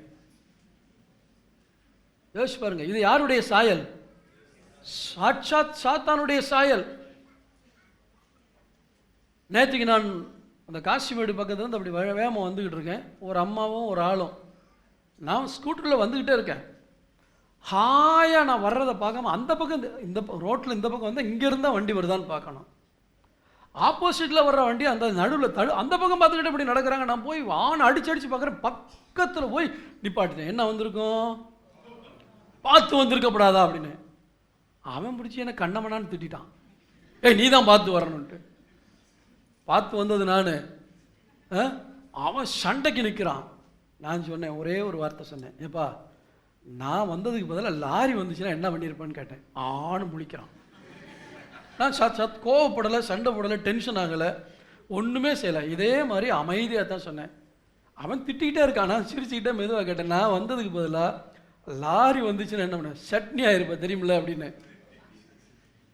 யோசிச்சு பாருங்க. இது யாருடைய சாயல்? சாட்சாத் சாத்தானுடைய சாயல். நேற்றுக்கு நான் அந்த காசிமேடு பக்கத்துல இருந்து அப்படி வேகமாக வந்துக்கிட்டு இருக்கேன். ஒரு அம்மாவும் ஒரு ஆளும். நான் ஸ்கூட்டரில் வந்துக்கிட்டே இருக்கேன். ஹாயா நான் வர்றதை பார்க்காம அந்த பக்கம் இந்த ரோட்டில் இந்த பக்கம் வந்து இங்கே இருந்தால் வண்டி வருதான்னு பார்க்கணும். ஆப்போசிட்டில் வர்ற வண்டி அந்த நடுவில் அந்த பக்கம் பார்த்துக்கிட்டு இப்படி நடக்கிறாங்க. நான் போய் அடிச்சு பார்க்குறேன். பக்கத்தில் போய் நிப்பாட்டினேன். என்ன வந்திருக்கும்? பார்த்து வந்திருக்கப்படாதா அப்படின்னு. அவன் பிடிச்சி என்ன கண்ணமனான்னு திட்டான். நீ தான் பார்த்து வரணுன்ட்டு. பார்த்து வந்தது நான். அவன் சண்டைக்கு நிற்கிறான். நான் சொன்னேன், ஒரே ஒரு வார்த்தை சொன்னேன், ஏப்பா நான் வந்ததுக்கு பதிலாக லாரி வந்துச்சுன்னா என்ன பண்ணியிருப்பேன்னு கேட்டேன். ஆணும் முழிக்கிறான். நான் சத் கோவப்படலை, சண்டை போடலை, டென்ஷன் ஆகலை, ஒன்றுமே செய்யலை. இதே மாதிரி அமைதியாக தான் சொன்னேன். அவன் திட்டிகிட்டே இருக்கான். நான் சிரிச்சுக்கிட்டே மெதுவாக கேட்டேன், நான் வந்ததுக்கு பதிலாக லாரி வந்துச்சுன்னா என்ன பண்ண? சட்னி ஆயிருப்பேன் தெரியுமில்ல அப்படின்னு.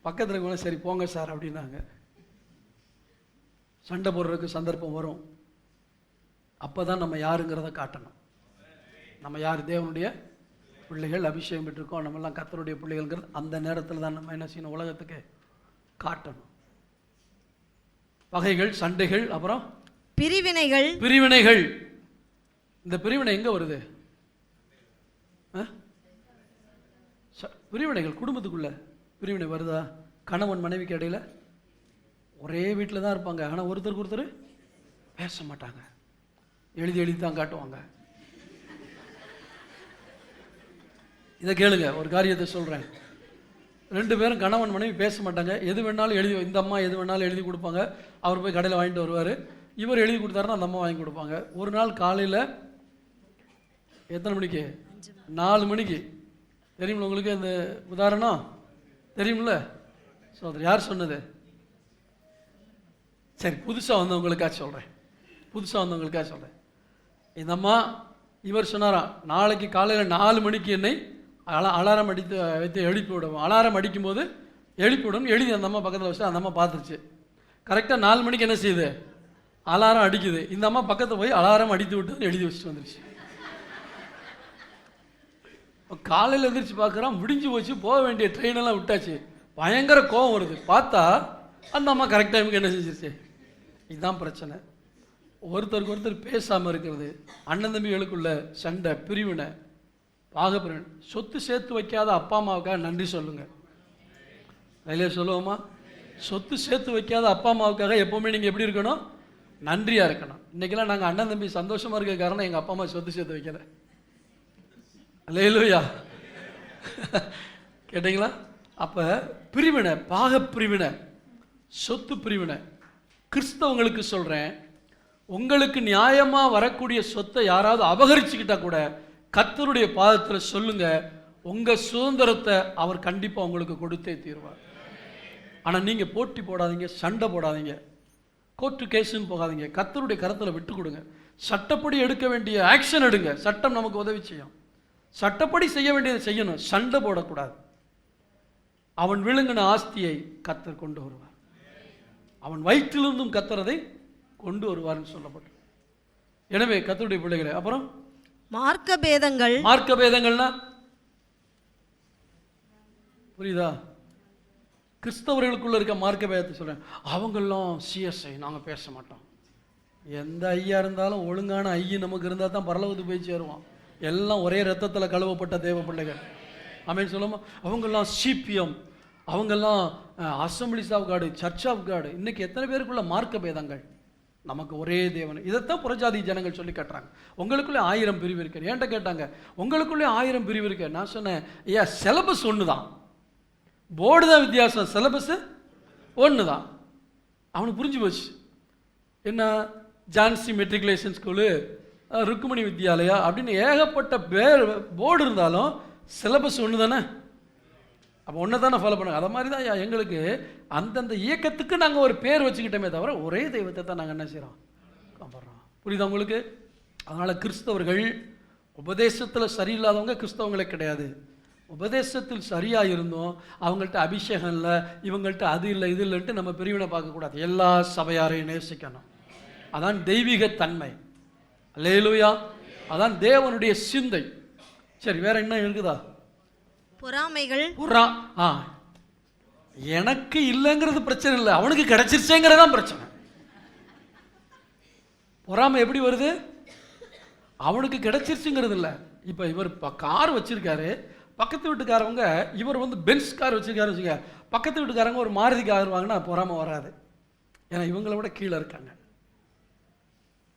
பக்கத்தில் இருக்கவங்க சரி போங்க சார் அப்படின்னாங்க. சண்டை போடுறதுக்கு சந்தர்ப்பம் வரும். அப்போ தான் நம்ம யாருங்கிறத காட்டணும். நம்ம யார்? தேவனுடைய பிள்ளைகள், அபிஷேகம் பெற்றிருக்கோம், நம்மெல்லாம் கர்த்தருடைய பிள்ளைகள்ங்கிறது அந்த நேரத்தில் தான் நம்ம என்ன செய்யணும்? உலகத்துக்கு காட்டணும். பகைகள், சண்டைகள், அப்புறம் பிரிவினைகள். பிரிவினைகள். இந்த பிரிவினை எங்க வருது? பிரிவினைகள் குடும்பத்துக்குள்ள பிரிவினை வருதா? கணவன் மனைவிக்கு இடையில ஒரே வீட்டில் தான் இருப்பாங்க, ஆனால் ஒருத்தருக்கு ஒருத்தர் பேச மாட்டாங்க. எழுதி தான் காட்டுவாங்க. இதை கேளுங்க, ஒரு காரியத்தை சொல்கிறேன். 2 பேரும் கணவன் மனைவி பேச மாட்டாங்க. எது வேணாலும் எழுதி, இந்த அம்மா எது வேணாலும் எழுதி கொடுப்பாங்க. அவர் போய் கடையில் வாங்கிட்டு வருவார். இவர் எழுதி கொடுத்தாருன்னா அந்த அம்மா வாங்கி கொடுப்பாங்க. ஒரு நாள் காலையில் எத்தனை மணிக்கு? 4 மணிக்கு. தெரியுமில்ல உங்களுக்கு அந்த உதாரணம்? தெரியுமில்ல? ஸோ அது யார் சொன்னது? சரி, புதுசாக வந்தவங்களுக்காக சொல்கிறேன். இந்த அம்மா, இவர் சொன்னாராம், நாளைக்கு காலையில் 4 மணிக்கு என்னை அலாரம் அடித்து வைத்து எழுப்பி விடுவோம். அலாரம் அடிக்கும்போது எழுப்பி விடணும். எழுதி அந்த அம்மா பக்கத்தில் வச்சு அந்த அம்மா பார்த்துருச்சு. கரெக்டாக 4 மணிக்கு என்ன செய்யுது? அலாரம் அடிக்குது. இந்த அம்மா பக்கத்தில் போய் அலாரம் அடித்து விட்டு எழுதி வச்சுட்டு வந்துருச்சு. காலையில் எந்திரிச்சு பார்க்குறான், முடிஞ்சு போச்சு, போக வேண்டிய ட்ரெயினெல்லாம் விட்டாச்சு. பயங்கர கோபம் வருது. பார்த்தா அந்த அம்மா கரெக்ட் டைமுக்கு என்ன செஞ்சிருச்சு. இதுதான் பிரச்சனை. ஒருத்தருக்கு ஒருத்தர் பேசாமல் இருக்கிறது, அண்ணன் தம்பிகளுக்குள்ள சண்டை, பிரிவினை, பாகப்பிரிவினை. சொத்து சேர்த்து வைக்காத அப்பா அம்மாவுக்காக நன்றி சொல்லுங்க. அதிலே சொல்லுவோமா? சொத்து சேர்த்து வைக்காத அப்பா அம்மாவுக்காக எப்போவுமே நீங்கள் எப்படி இருக்கணும்? நன்றியாக இருக்கணும். இன்றைக்கெல்லாம் நாங்கள் அண்ணன் தம்பி சந்தோஷமாக இருக்க காரணம் எங்கள் அப்பா அம்மா சொத்து சேர்த்து வைக்கல. அல்லேலூயா. கேட்டீங்களா? அப்போ பிரிவினை, பாகப்பிரிவினை, சொத்து பிரிவினை. கிறிஸ்தவங்களுக்கு சொல்கிறேன், உங்களுக்கு நியாயமாக வரக்கூடிய சொத்தை யாராவது அபகரிச்சுக்கிட்டா கூட கர்த்தருடைய பாதத்தில் சொல்லுங்க, உங்கள் சுதந்திரத்தை அவர் கண்டிப்பாக உங்களுக்கு கொடுத்தே தீர்வார். ஆனால் நீங்கள் போட்டி போடாதீங்க, சண்டை போடாதீங்க, கோர்ட்டு கேஸுன்னு போகாதீங்க. கர்த்தருடைய கரத்தில் விட்டு கொடுங்க. சட்டப்படி எடுக்க வேண்டிய ஆக்ஷன் எடுங்க. சட்டம் நமக்கு உதவி செய்யும். சட்டப்படி செய்ய வேண்டியதை செய்யணும். சண்டை போடக்கூடாது. அவன் விழுங்கின ஆஸ்தியை கர்த்தர் கொண்டு வருவார். அவன் வயிற்றிலிருந்தும் கர்த்தரதை கொண்டு வருவார்னு சொல்லப்பட்டு. எனவே கர்த்தருடைய பிள்ளைகளே, அப்புறம் மார்க்க பேதங்கள்னா புரியுதா? கிறிஸ்தவர்களுக்குள்ள இருக்க மார்க்க பேதத்தை சொல்றேன். அவங்கெல்லாம் சிஎஸ்ஐ, நாங்கள் பேச மாட்டோம். எந்த ஐயா இருந்தாலும் ஒழுங்கான ஐயா நமக்கு இருந்தால் தான் பரலோகத்துக்கு போய் சேருவான். எல்லாம் ஒரே ரத்தத்தில் கழுவப்பட்ட தேவ பிள்ளைகள். ஆமென் சொல்லுமா? அவங்கெல்லாம் சிபிஎம், அவங்கெல்லாம் அசம்பிளிஸ் ஆஃப் காடு, சர்ச் ஆஃப் காடு. இன்னைக்கு எத்தனை பேருக்குள்ள மார்க்க பேதங்கள்? நமக்கு ஒரே தேவன். இதைத்தான் புறஜாதி ஜனங்கள் சொல்லி கட்டுறாங்க. உங்களுக்குள்ளே 1000 பிரிவு இருக்கு. ஏன்ட்ட கேட்டாங்க, உங்களுக்குள்ளே 1000 பிரிவு இருக்கு. நான் சொன்னேன், ஐயா சிலபஸ் ஒன்று தான், போர்டு தான் வித்தியாசம், சிலபஸ் ஒன்று தான். அவனுக்கு புரிஞ்சு போச்சு. என்ன ஜான்சி மெட்ரிகுலேஷன் ஸ்கூலு, ருக்குமணி வித்யாலயா அப்படின்னு ஏகப்பட்ட பேர் போர்டு இருந்தாலும் சிலபஸ் ஒன்று தானே. அப்போ ஒன்று தானே ஃபாலோ பண்ணுங்க. அதை மாதிரி தான் எங்களுக்கு அந்தந்த இயக்கத்துக்கு நாங்கள் ஒரு பேர் வச்சுக்கிட்டோமே தவிர ஒரே தெய்வத்தை தான் நாங்கள் என்ன செய்கிறோம், காப்பாடுறோம். புரியுதா உங்களுக்கு? அதனால் கிறிஸ்தவர்கள் உபதேசத்தில் சரியில்லாதவங்க கிறிஸ்தவங்களே கிடையாது. உபதேசத்தில் சரியாக இருந்தோம், அவங்கள்ட்ட அபிஷேகம் இல்லை, இவங்கள்ட்ட அது இல்லை இது இல்லைன்ட்டு நம்ம பிரிவினை பார்க்கக்கூடாது. எல்லா சபையாரையும் நேசிக்கணும். அதான் தெய்வீக தன்மை. அல்லேலூயா. அதான் தேவனுடைய சிந்தை. சரி, வேற என்ன இருக்குதா? பொறாமைகள். எனக்கு இல்லைங்கிறது பிரச்சனை இல்லை, அவனுக்கு கிடைச்சிருச்சேங்கிறதான் பிரச்சனை. பொறாமை எப்படி வருது? அவனுக்கு கிடைச்சிருச்சுங்கிறது இல்லை. இப்போ இவர் கார் வச்சிருக்காரு, பக்கத்து வீட்டுக்காரவங்க, இவர் வந்து பென்ஸ் கார் வச்சிருக்காரு வச்சுக்க, பக்கத்து வீட்டுக்காரங்க ஒரு மாருதி கார் வாங்கினா பொறாமை வராது. ஏன்னா இவங்களை விட கீழே இருக்காங்க.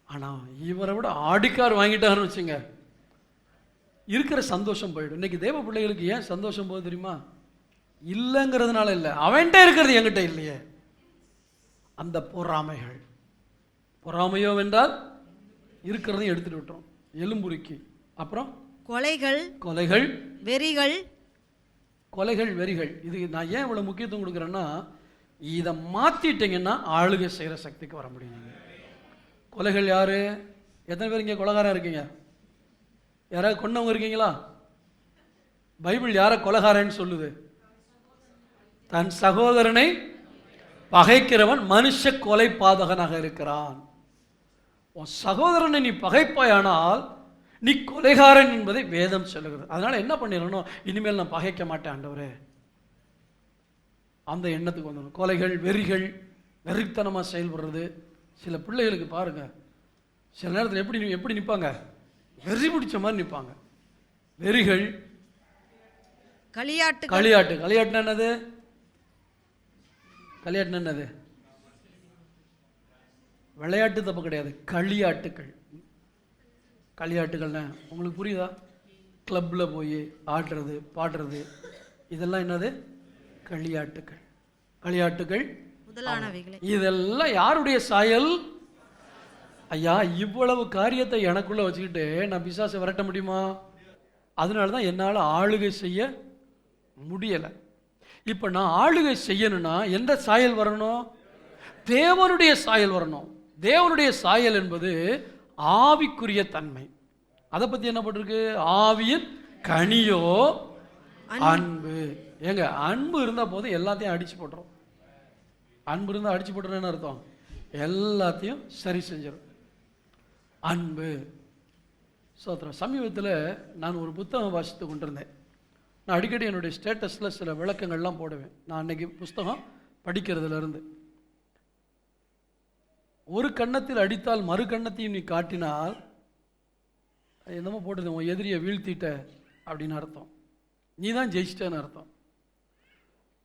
ஆனால் இவரை விட ஆடி கார் வாங்கிட்டாருன்னு வச்சுங்க, இருக்கிற சந்தோஷம் போயிடும். இன்னைக்கு தேவ பிள்ளைகளுக்கு ஏன் சந்தோஷம் போகுது தெரியுமா? இல்லைங்கிறதுனால இல்லை, அவன்கிட்ட இருக்கிறது என்கிட்ட இல்லையே. அந்த பொறாமைகள். பொறாமையோ வென்றால் இருக்கிறதையும் எடுத்துட்டு விட்டோம், எலும்புருக்கி. அப்புறம் கொலைகள், வெறிகள். இது நான் ஏன் இவ்வளவு முக்கியத்துவம் கொடுக்குறேன்னா, இதை மாத்திட்டீங்கன்னா ஆளுகை செய்கிற சக்திக்கு வர முடியும். கொலைகள் யாரு? எத்தனை பேர் இங்கே கொலைகாரா இருக்கீங்க? யாராவது கொண்டவங்க இருக்கீங்களா? பைபிள் யாரை கொலைகாரன்னு சொல்லுது? தன் சகோதரனை பகைக்கிறவன் மனுஷ கொலை பாதகனாக இருக்கிறான். உன் சகோதரனை நீ பகைப்பாயானால் நீ கொலைகாரன் என்பதை வேதம் சொல்லுகிறது. அதனால என்ன பண்ணிடணும், இனிமேல் நான் பகைக்க மாட்டேன் ஆண்டவரே, அந்த எண்ணத்துக்கு வந்துடணும். கொலைகள், வெறிகள், வெறித்தனமாக செயல்படுறது. சில பிள்ளைகளுக்கு பாருங்க, சில நேரத்தில் எப்படி நிற்பாங்க, வெறி பிடிச்ச மாதிரி நிற்பாங்க. வெறிகள். களியாட்டுனா என்னது? விளையாட்டு தப்பு கிடையாது, களியாட்டுகள்னா உங்களுக்கு புரியுதா? கிளப்பில் போய் ஆடுறது, பாடுறது, இதெல்லாம் என்னது? களியாட்டுகள். களியாட்டுகள் முதலானவைகளை. இதெல்லாம் யாருடைய சாயல்? ஐயா, இவ்வளவு காரியத்தை எனக்குள்ள வச்சுக்கிட்டு நான் பிசாசை விரட்ட முடியுமா? அதனால தான் என்னால் ஆளுகை செய்ய முடியலை. இப்போ நான் ஆளுகை செய்யணும்னா எந்த சாயல் வரணும்? தேவனுடைய சாயல் வரணும். தேவனுடைய சாயல் என்பது ஆவிக்குரிய தன்மை. அதை பற்றி என்ன போட்டிருக்கு? ஆவியின் கனியோ அன்பு. ஏங்க, அன்பு இருந்தால் போதும், எல்லாத்தையும் அடிச்சு போட்டுரும். அன்பு இருந்தால் அடிச்சு போட்டுறேன்னு அர்த்தம், எல்லாத்தையும் சரி செஞ்சிடும் அன்பு. சோத்திரம். சமீபத்தில் நான் ஒரு புத்தகம் வாசித்து கொண்டிருந்தேன். நான் அடிக்கடி என்னுடைய ஸ்டேட்டஸில் சில விளக்கங்கள்லாம் போடுவேன். நான் அன்னைக்கு புஸ்தகம் படிக்கிறதுலேருந்து, ஒரு கன்னத்தில் அடித்தால் மறு கன்னத்தையும் நீ காட்டினால் என்னமோ போட்டது, உன் எதிரியை வீழ்த்திட்ட அப்படின்னு அர்த்தம், நீ தான் ஜெயிச்சிட்டேன்னு அர்த்தம்.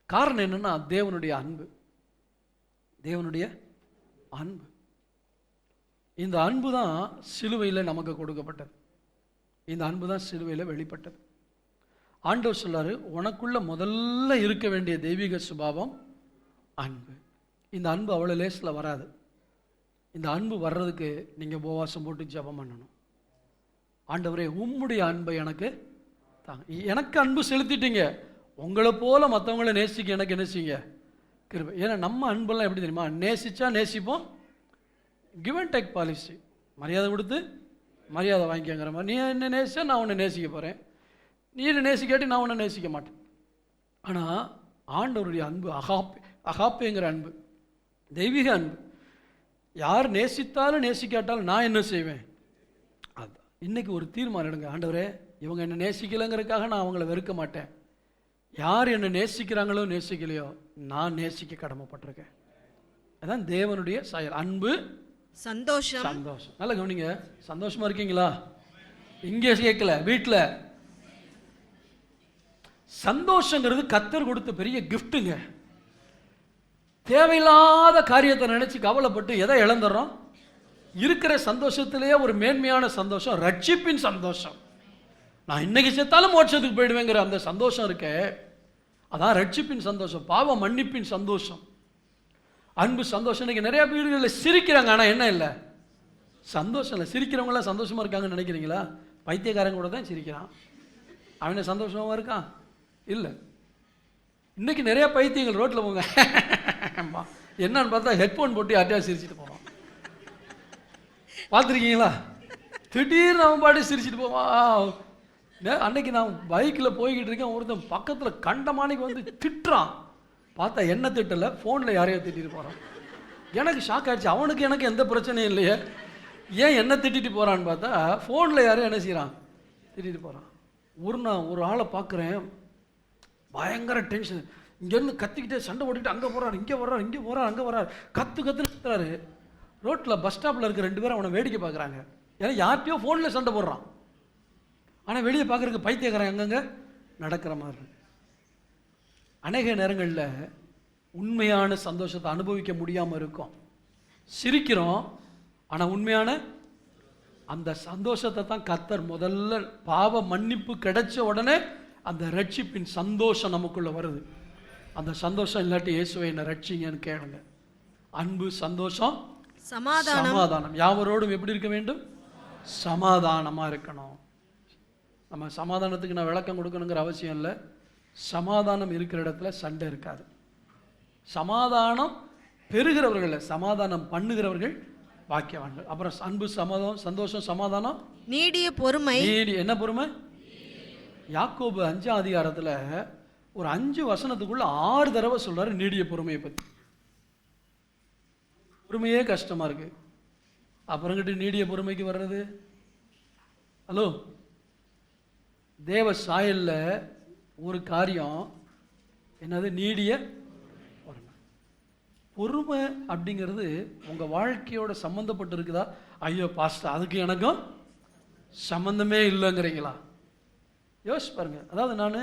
காரணம் என்னன்னா தேவனுடைய அன்பு. தேவனுடைய அன்பு. இந்த அன்பு தான் சிலுவையில் நமக்கு கொடுக்கப்பட்டது. இந்த அன்பு தான் சிலுவையில் வெளிப்பட்டது. ஆண்டவர் சொல்லாரு, உனக்குள்ள முதல்ல இருக்க வேண்டிய தெய்வீக சுபாவம் அன்பு. இந்த அன்பு அவ்வளோ லேஸில் வராது. இந்த அன்பு வர்றதுக்கு நீங்கள் உபவாசம் போட்டு ஜெபம் பண்ணணும். ஆண்டவரே, உம்முடைய அன்பை எனக்கு தாங்க. எனக்கு அன்பு செலுத்திட்டீங்க, உங்களை போல மற்றவங்களை நேசிக்க எனக்கு என்ன செய்யுங்க? கிருபை. ஏன்னா நம்ம அன்பெல்லாம் எப்படி தெரியுமா? நேசிச்சா நேசிப்போம், கிவ் அண்ட் டேக் பாலிசி. மரியாதை கொடுத்து மரியாதை வாங்கிக்கங்கிற மாதிரி. நீ என்ன நேசிச்சா நான் உன்னை நேசிக்க போகிறேன், நீ என்ன நேசிக்காட்டி நான் உன்னை நேசிக்க மாட்டேன். ஆனால் ஆண்டவருடைய அன்பு அகாப்பேங்கிற அன்பு, தெய்வீக அன்பு. யார் நேசித்தாலும் நேசிக்காட்டாலும் நான் என்ன செய்வேன்? அது இன்னைக்கு ஒரு தீர்மானம் எடுங்க. ஆண்டவரே, இவங்க என்னை நேசிக்கலைங்கிறதுக்காக நான் அவங்கள வெறுக்க மாட்டேன். யார் என்னை நேசிக்கிறாங்களோ நேசிக்கலையோ நான் நேசிக்க கடமைப்பட்டிருக்கேன். அதான் தேவனுடைய சாயல். அன்பு, சந்தோஷம். சந்தோஷம். நல்லா கவனிங்க. சந்தோஷமா இருக்கீங்களா? இங்கே கேட்கல, வீட்டில். சந்தோஷங்கிறது கர்த்தர் கொடுத்த பெரிய கிஃப்ட்டுங்க. தேவையில்லாத காரியத்தை நினைச்சு கவலைப்பட்டு எதை இழந்துடுறோம்? இருக்கிற சந்தோஷத்திலேயே ஒரு மேன்மையான சந்தோஷம், ரட்சிப்பின் சந்தோஷம். நான் இன்னைக்கு செத்தாலும் மோட்சத்துக்கு போயிடுவேங்கிற அந்த சந்தோஷம் இருக்கே, அதான் ரட்சிப்பின் சந்தோஷம், பாவ மன்னிப்பின் சந்தோஷம், அன்பு சந்தோஷம். இன்னைக்கு நிறைய வீடுகளில் சிரிக்கிறாங்க, ஆனால் என்ன இல்லை? சந்தோஷம் இல்லை. சிரிக்கிறவங்களாம் சந்தோஷமா இருக்காங்கன்னு நினைக்கிறீங்களா? பைத்தியக்காரங்க கூட தான் சிரிக்கிறான், அவனை சந்தோஷமா இருக்கான்? இல்லை. இன்னைக்கு நிறைய பைத்தியங்கள் ரோட்டில் போங்க, என்னன்னு பார்த்தா ஹெட்ஃபோன் போட்டு யார்ட்டையா சிரிச்சுட்டு போவான். பார்த்துருக்கீங்களா? திடீர்னு அவன் பாட்டு சிரிச்சுட்டு போவான். அன்னைக்கு நான் பைக்கில் போய்கிட்டு இருக்கேன், ஒருத்தன் பக்கத்தில் கண்டமானிக்கு வந்து திட்டுறான். பார்த்தா என்ன திட்டலை, ஃபோனில் யாரையோ திட்டிட்டு போகிறான். எனக்கு ஷாக் ஆகிடுச்சு. அவனுக்கு எனக்கு எந்த பிரச்சனையும் இல்லையே, ஏன் என்ன திட்டிட்டு போகிறான்னு பார்த்தா ஃபோனில் யாரையும் என்ன செய்கிறான், திட்டிட்டு போகிறான். நான் ஒரு ஆளை பார்க்குறேன், பயங்கர டென்ஷன். இங்கேருந்து கத்திக்கிட்டே சண்டை ஓட்டிக்கிட்டு அங்கே போகிறாரு, இங்கே வர்றாரு, இங்கே போகிறார், அங்கே வர்றாரு, கத்துறாரு. ரோட்டில் பஸ் ஸ்டாப்பில் இருக்க 2 பேரும் அவனை வேடிக்கை பார்க்குறாங்க. ஏன்னா யார்கிட்டயோ ஃபோனில் சண்டை போடுறான், ஆனால் வெளியே பார்க்குறதுக்கு பைத்தியக்காரன் அங்கங்கே நடக்கிற மாதிரி. அநேக நேரங்களில் உண்மையான சந்தோஷத்தை அனுபவிக்க முடியாமல் இருக்கும். சிரிக்கிறோம், ஆனால் உண்மையான அந்த சந்தோஷத்தை தான் கர்த்தர் முதல்ல பாவ மன்னிப்பு கிடைச்ச உடனே அந்த ரட்சிப்பின் சந்தோஷம் நமக்குள்ள வருது. அந்த சந்தோஷம் இல்லாட்டி இயேசுவை என்ன ரட்சிங்கன்னு கேளுங்க. அன்பு, சந்தோஷம், சமாதானம். யாவரோடும் எப்படி இருக்க வேண்டும்? சமாதானமா இருக்கணும். நம்ம சமாதானத்துக்கு நான் விளக்கம் கொடுக்கணுங்கிற அவசியம் இல்லை. சமாதானம் இருக்கிற இடத்துல சண்டை இருக்காது. சமாதானம் பெறுகிறவர்கள், சமாதானம் பண்ணுகிறவர்கள் பாக்கியவான்கள். அப்புறம் அன்பு, சமாதானம், சந்தோஷம், சமாதானம், நீடிய பொறுமை. என்ன பொறுமை? யாக்கோபு 5ஆம் அதிகாரத்தில் ஒரு 5 வசனத்துக்குள்ள 6 தடவை சொல்றாரு நீடிய பொறுமையை பற்றி. பொறுமையே கஷ்டமா இருக்கு, அப்புறங்கிட்டு நீடிய பொறுமைக்கு வர்றது? ஹலோ, தேவ சாயல்ல ஒரு காரியம் என்னது? நீடிய பொறுமை. பொறுமை அப்படிங்கிறது உங்க வாழ்க்கையோட சம்பந்தப்பட்டு இருக்குதா? ஐயோ பாஸ்டர், அதுக்கு எனக்கும் சம்பந்தமே இல்லைங்கிறீங்களா? யோசிச்சு பாருங்க. அதாவது நான்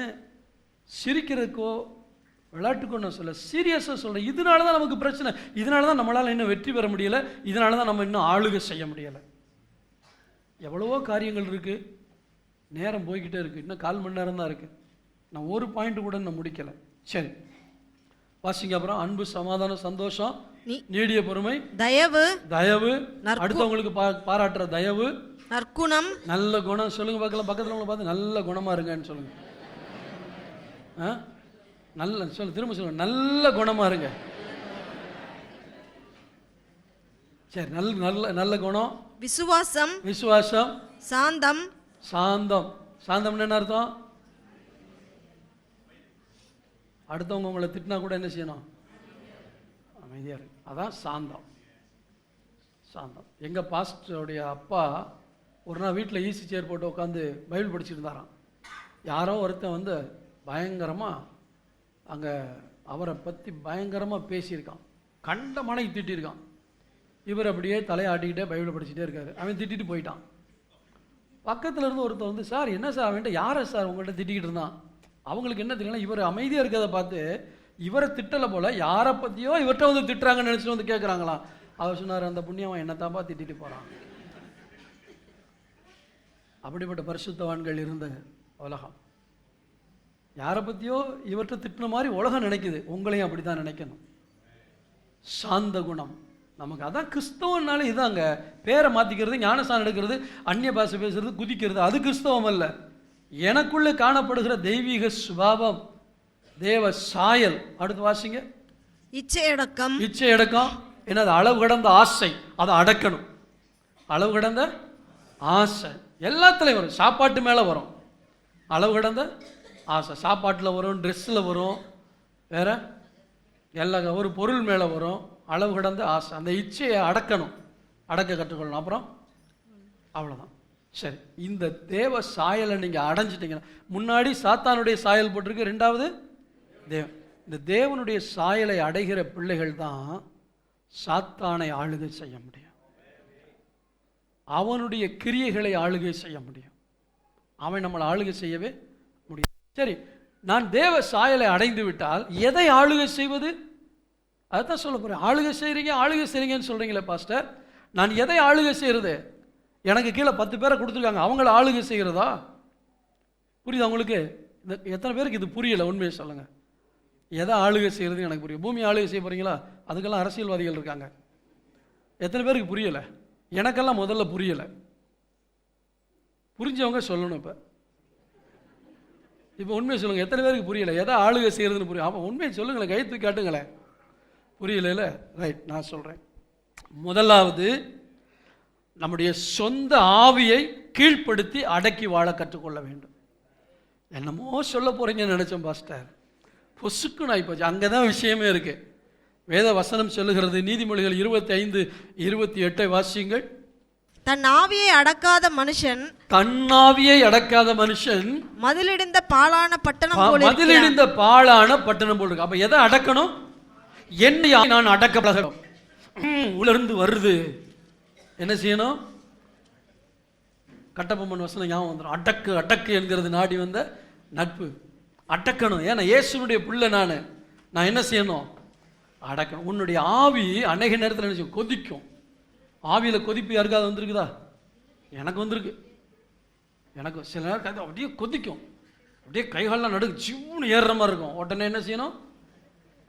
சிரிக்கிறதுக்கோ விளையாட்டுக்கோ நான் சொல்ல, சீரியஸாக சொல்கிறேன். இதனால தான் நமக்கு பிரச்சனை, இதனால தான் நம்மளால் இன்னும் வெற்றி பெற முடியலை, இதனால தான் நம்ம இன்னும் ஆளுகை செய்ய முடியலை. எவ்வளவோ காரியங்கள் இருக்குது, நேரம் போய்கிட்டே இருக்குது, இன்னும் 1/4 மணி நேரம் தான் இருக்குது. நான் ஒரு பாயிண்ட் கூட இன்னும் முடிக்கலை. சரி, வாசிங்க அப்புறம். அன்பு, சமாதானம், சந்தோஷம், நீடிய பொறுமை, தயவு, தயவு, அடுத்தவங்களுக்கு பாராட்டுற தயவு, நற்குணம், நல்ல குணம். சொல்லுங்க பார்க்கலாம், பக்கத்தில் உங்களை பார்த்து நல்ல குணமா இருங்கன்னு சொல்லுங்க. நல்ல சொல்லு, திரும்ப சொல்லுங்க, நல்ல குணமா இருங்க. சரி, நல்ல நல்ல நல்ல குணம். விசுவாசம், விசுவாசம், சாந்தம். சாந்தம். சாந்தம் என்ன அர்த்தம்? அடுத்தவங்க உங்களை திட்டினா கூட என்ன செய்யணும்? அமைதியா இருக்கு. அதான் சாந்தம். சாந்தம். எங்க பாஸ்டருடைய அப்பா ஒரு நாள் வீட்டில் ஈசி சேர் போட்டு உட்காந்து பைபிள் படிச்சுட்டு இருந்தாராம். யாரோ ஒருத்தன் வந்து பயங்கரமா அங்கே அவரை பற்றி பயங்கரமாக பேசியிருக்கான், கண்ட மனைக்கு திட்டிருக்கான். இவர் அப்படியே தலையாட்டிக்கிட்டே பைபிளை படிச்சுட்டே இருக்காரு. அவன் திட்டிட்டு போயிட்டான். பக்கத்தில் இருந்து ஒருத்தர் வந்து, சார் என்ன சார் அவன்கிட்ட யாரை சார் உங்கள்கிட்ட திட்டிக்கிட்டு இருந்தான்? அவங்களுக்கு என்ன தெரியல, இவர் அமைதியாக இருக்கிறத பார்த்து இவரை திட்டலை போல, யாரை பற்றியோ இவர்கிட்ட வந்து திட்டுறாங்கன்னு நினச்சிட்டு வந்து கேட்குறாங்களாம். அவர் சொன்னார், அந்த புண்ணியவன் என்னத்தாப்பா திட்டிட்டு போகிறான். அப்படிப்பட்ட பரிசுத்தவான்கள் இருந்த உலகம். யாரை பற்றியோ இவர்கிட்ட திட்டின மாதிரி உலகம் நினைக்குது. உங்களையும் அப்படி தான் நினைக்கணும். சாந்த குணம் நமக்கு. அதான் கிறிஸ்தவனால இதாங்க. பேரை மாற்றிக்கிறது, ஞானஸ்தானம் எடுக்கிறது, அந்நிய பாஷை பேசுறது, குதிக்கிறது, அது கிறிஸ்தவம் அல்ல. எனக்குள்ளே காணப்படுகிற தெய்வீக சுபாவம், தேவ சாயல். அடுத்து வாசிங்க. இச்சையடக்கம். இச்சையடக்கம் என்னது? அளவு கடந்த ஆசை, அதை அடக்கணும். அளவு கடந்த ஆசை எல்லாத்துலேயும் வரும். சாப்பாட்டு மேலே வரும் அளவு கடந்த ஆசை. சாப்பாட்டில் வரும், ட்ரெஸ்ஸில் வரும், வேற எல்லா ஒரு பொருள் மேலே வரும். அளவு கடந்த ஆசை. அந்த இச்சையை அடக்கணும், அடக்க கற்றுக்கொள்ளணும். அப்புறம் அவ்வளோதான். சரி, இந்த தேவ சாயலை நீங்கள் அடைஞ்சிட்டிங்கன்னா, முன்னாடி சாத்தானுடைய சாயல் போட்டிருக்கு, ரெண்டாவது தேவன். இந்த தேவனுடைய சாயலை அடைகிற பிள்ளைகள் தான் சாத்தானை ஆளுகை செய்ய முடியும், அவனுடைய கிரியைகளை ஆளுகை செய்ய முடியும். அவன் நம்மளை ஆளுகை செய்யவே முடியும். சரி, நான் தேவ சாயலை அடைந்து விட்டால் எதை ஆளுகை செய்வது? அதுதான் சொல்ல போறேன். ஆளுகை செய்றீங்கன்னு சொல்றீங்களே பாஸ்டர், நான் எதை ஆளுகை செய்யறது? எனக்கு கீழே 10 பேரை கொடுத்துருக்காங்க, அவங்கள ஆளுகை செய்கிறதா? புரியுது உங்களுக்கு? இந்த எத்தனை பேருக்கு இது புரியல? உண்மையை சொல்லுங்க. எதை ஆளுகை செய்யறதுன்னு எனக்கு புரியும். பூமி ஆளுகை செய்ய போறீங்களா? அதுக்கெல்லாம் அரசியல்வாதிகள் இருக்காங்க. எத்தனை பேருக்கு புரியல? எனக்கெல்லாம் முதல்ல புரியல. புரிஞ்சவங்க சொல்லணும். இப்போ உண்மையை சொல்லுங்க, எத்தனை பேருக்கு புரியல எதை ஆளுகை செய்யறதுன்னு புரியும்? அப்போ உண்மையை சொல்லுங்களேன், கை தூக்கி காட்டுங்களேன். புரியல? ரைட், நான் சொல்றேன். முதலாவது, நம்முடைய சொந்த ஆவியை கீழ்ப்படுத்தி அடக்கி வாழ கற்றுக்கொள்ள வேண்டும். என்னமோ சொல்ல போறீங்கன்னு நினைச்சோம் பாஸ்டர், பொசுக்குன்னு ஆயிப்போச்சு. அங்கதான் விஷயமே இருக்கு. வேத வசனம் சொல்லுகிறது, நீதிமொழிகள் 25:28 வாசியுங்கள். தன் ஆவியை அடக்காத மனுஷன், தன்னாவியை அடக்காத மனுஷன் மதிலிடிந்த பாழான பட்டணம் போல, மதிலிடிந்த பாழான பட்டணம் போல இருக்கு. அப்ப எதை அடக்கணும்? என்னை நான் அடக்க பழகணும். உலர்ந்து வருது, என்ன செய்யணும்? கட்டபொம்மன் வசனம் ஞாபகம் வந்துடும். அடக்கு அடக்கு என்கிறது நாடி வந்த நட்பு. அடக்கணும். ஏன்னா இயேசுனுடைய பிள்ளை நான் என்ன செய்யணும்? அடக்கணும். உன்னுடைய ஆவி அநேக நேரத்தில் என்ன செய்யும்? கொதிக்கும். ஆவியில் கொதிப்பு யாருக்காவது வந்திருக்குதா? எனக்கு வந்திருக்கு. எனக்கு சில நேரம் அப்படியே கொதிக்கும், அப்படியே கைகாலெலாம் நடுக்கு சிவ்னு ஏறுற மாதிரி இருக்கும். உடனே என்ன செய்யணும்?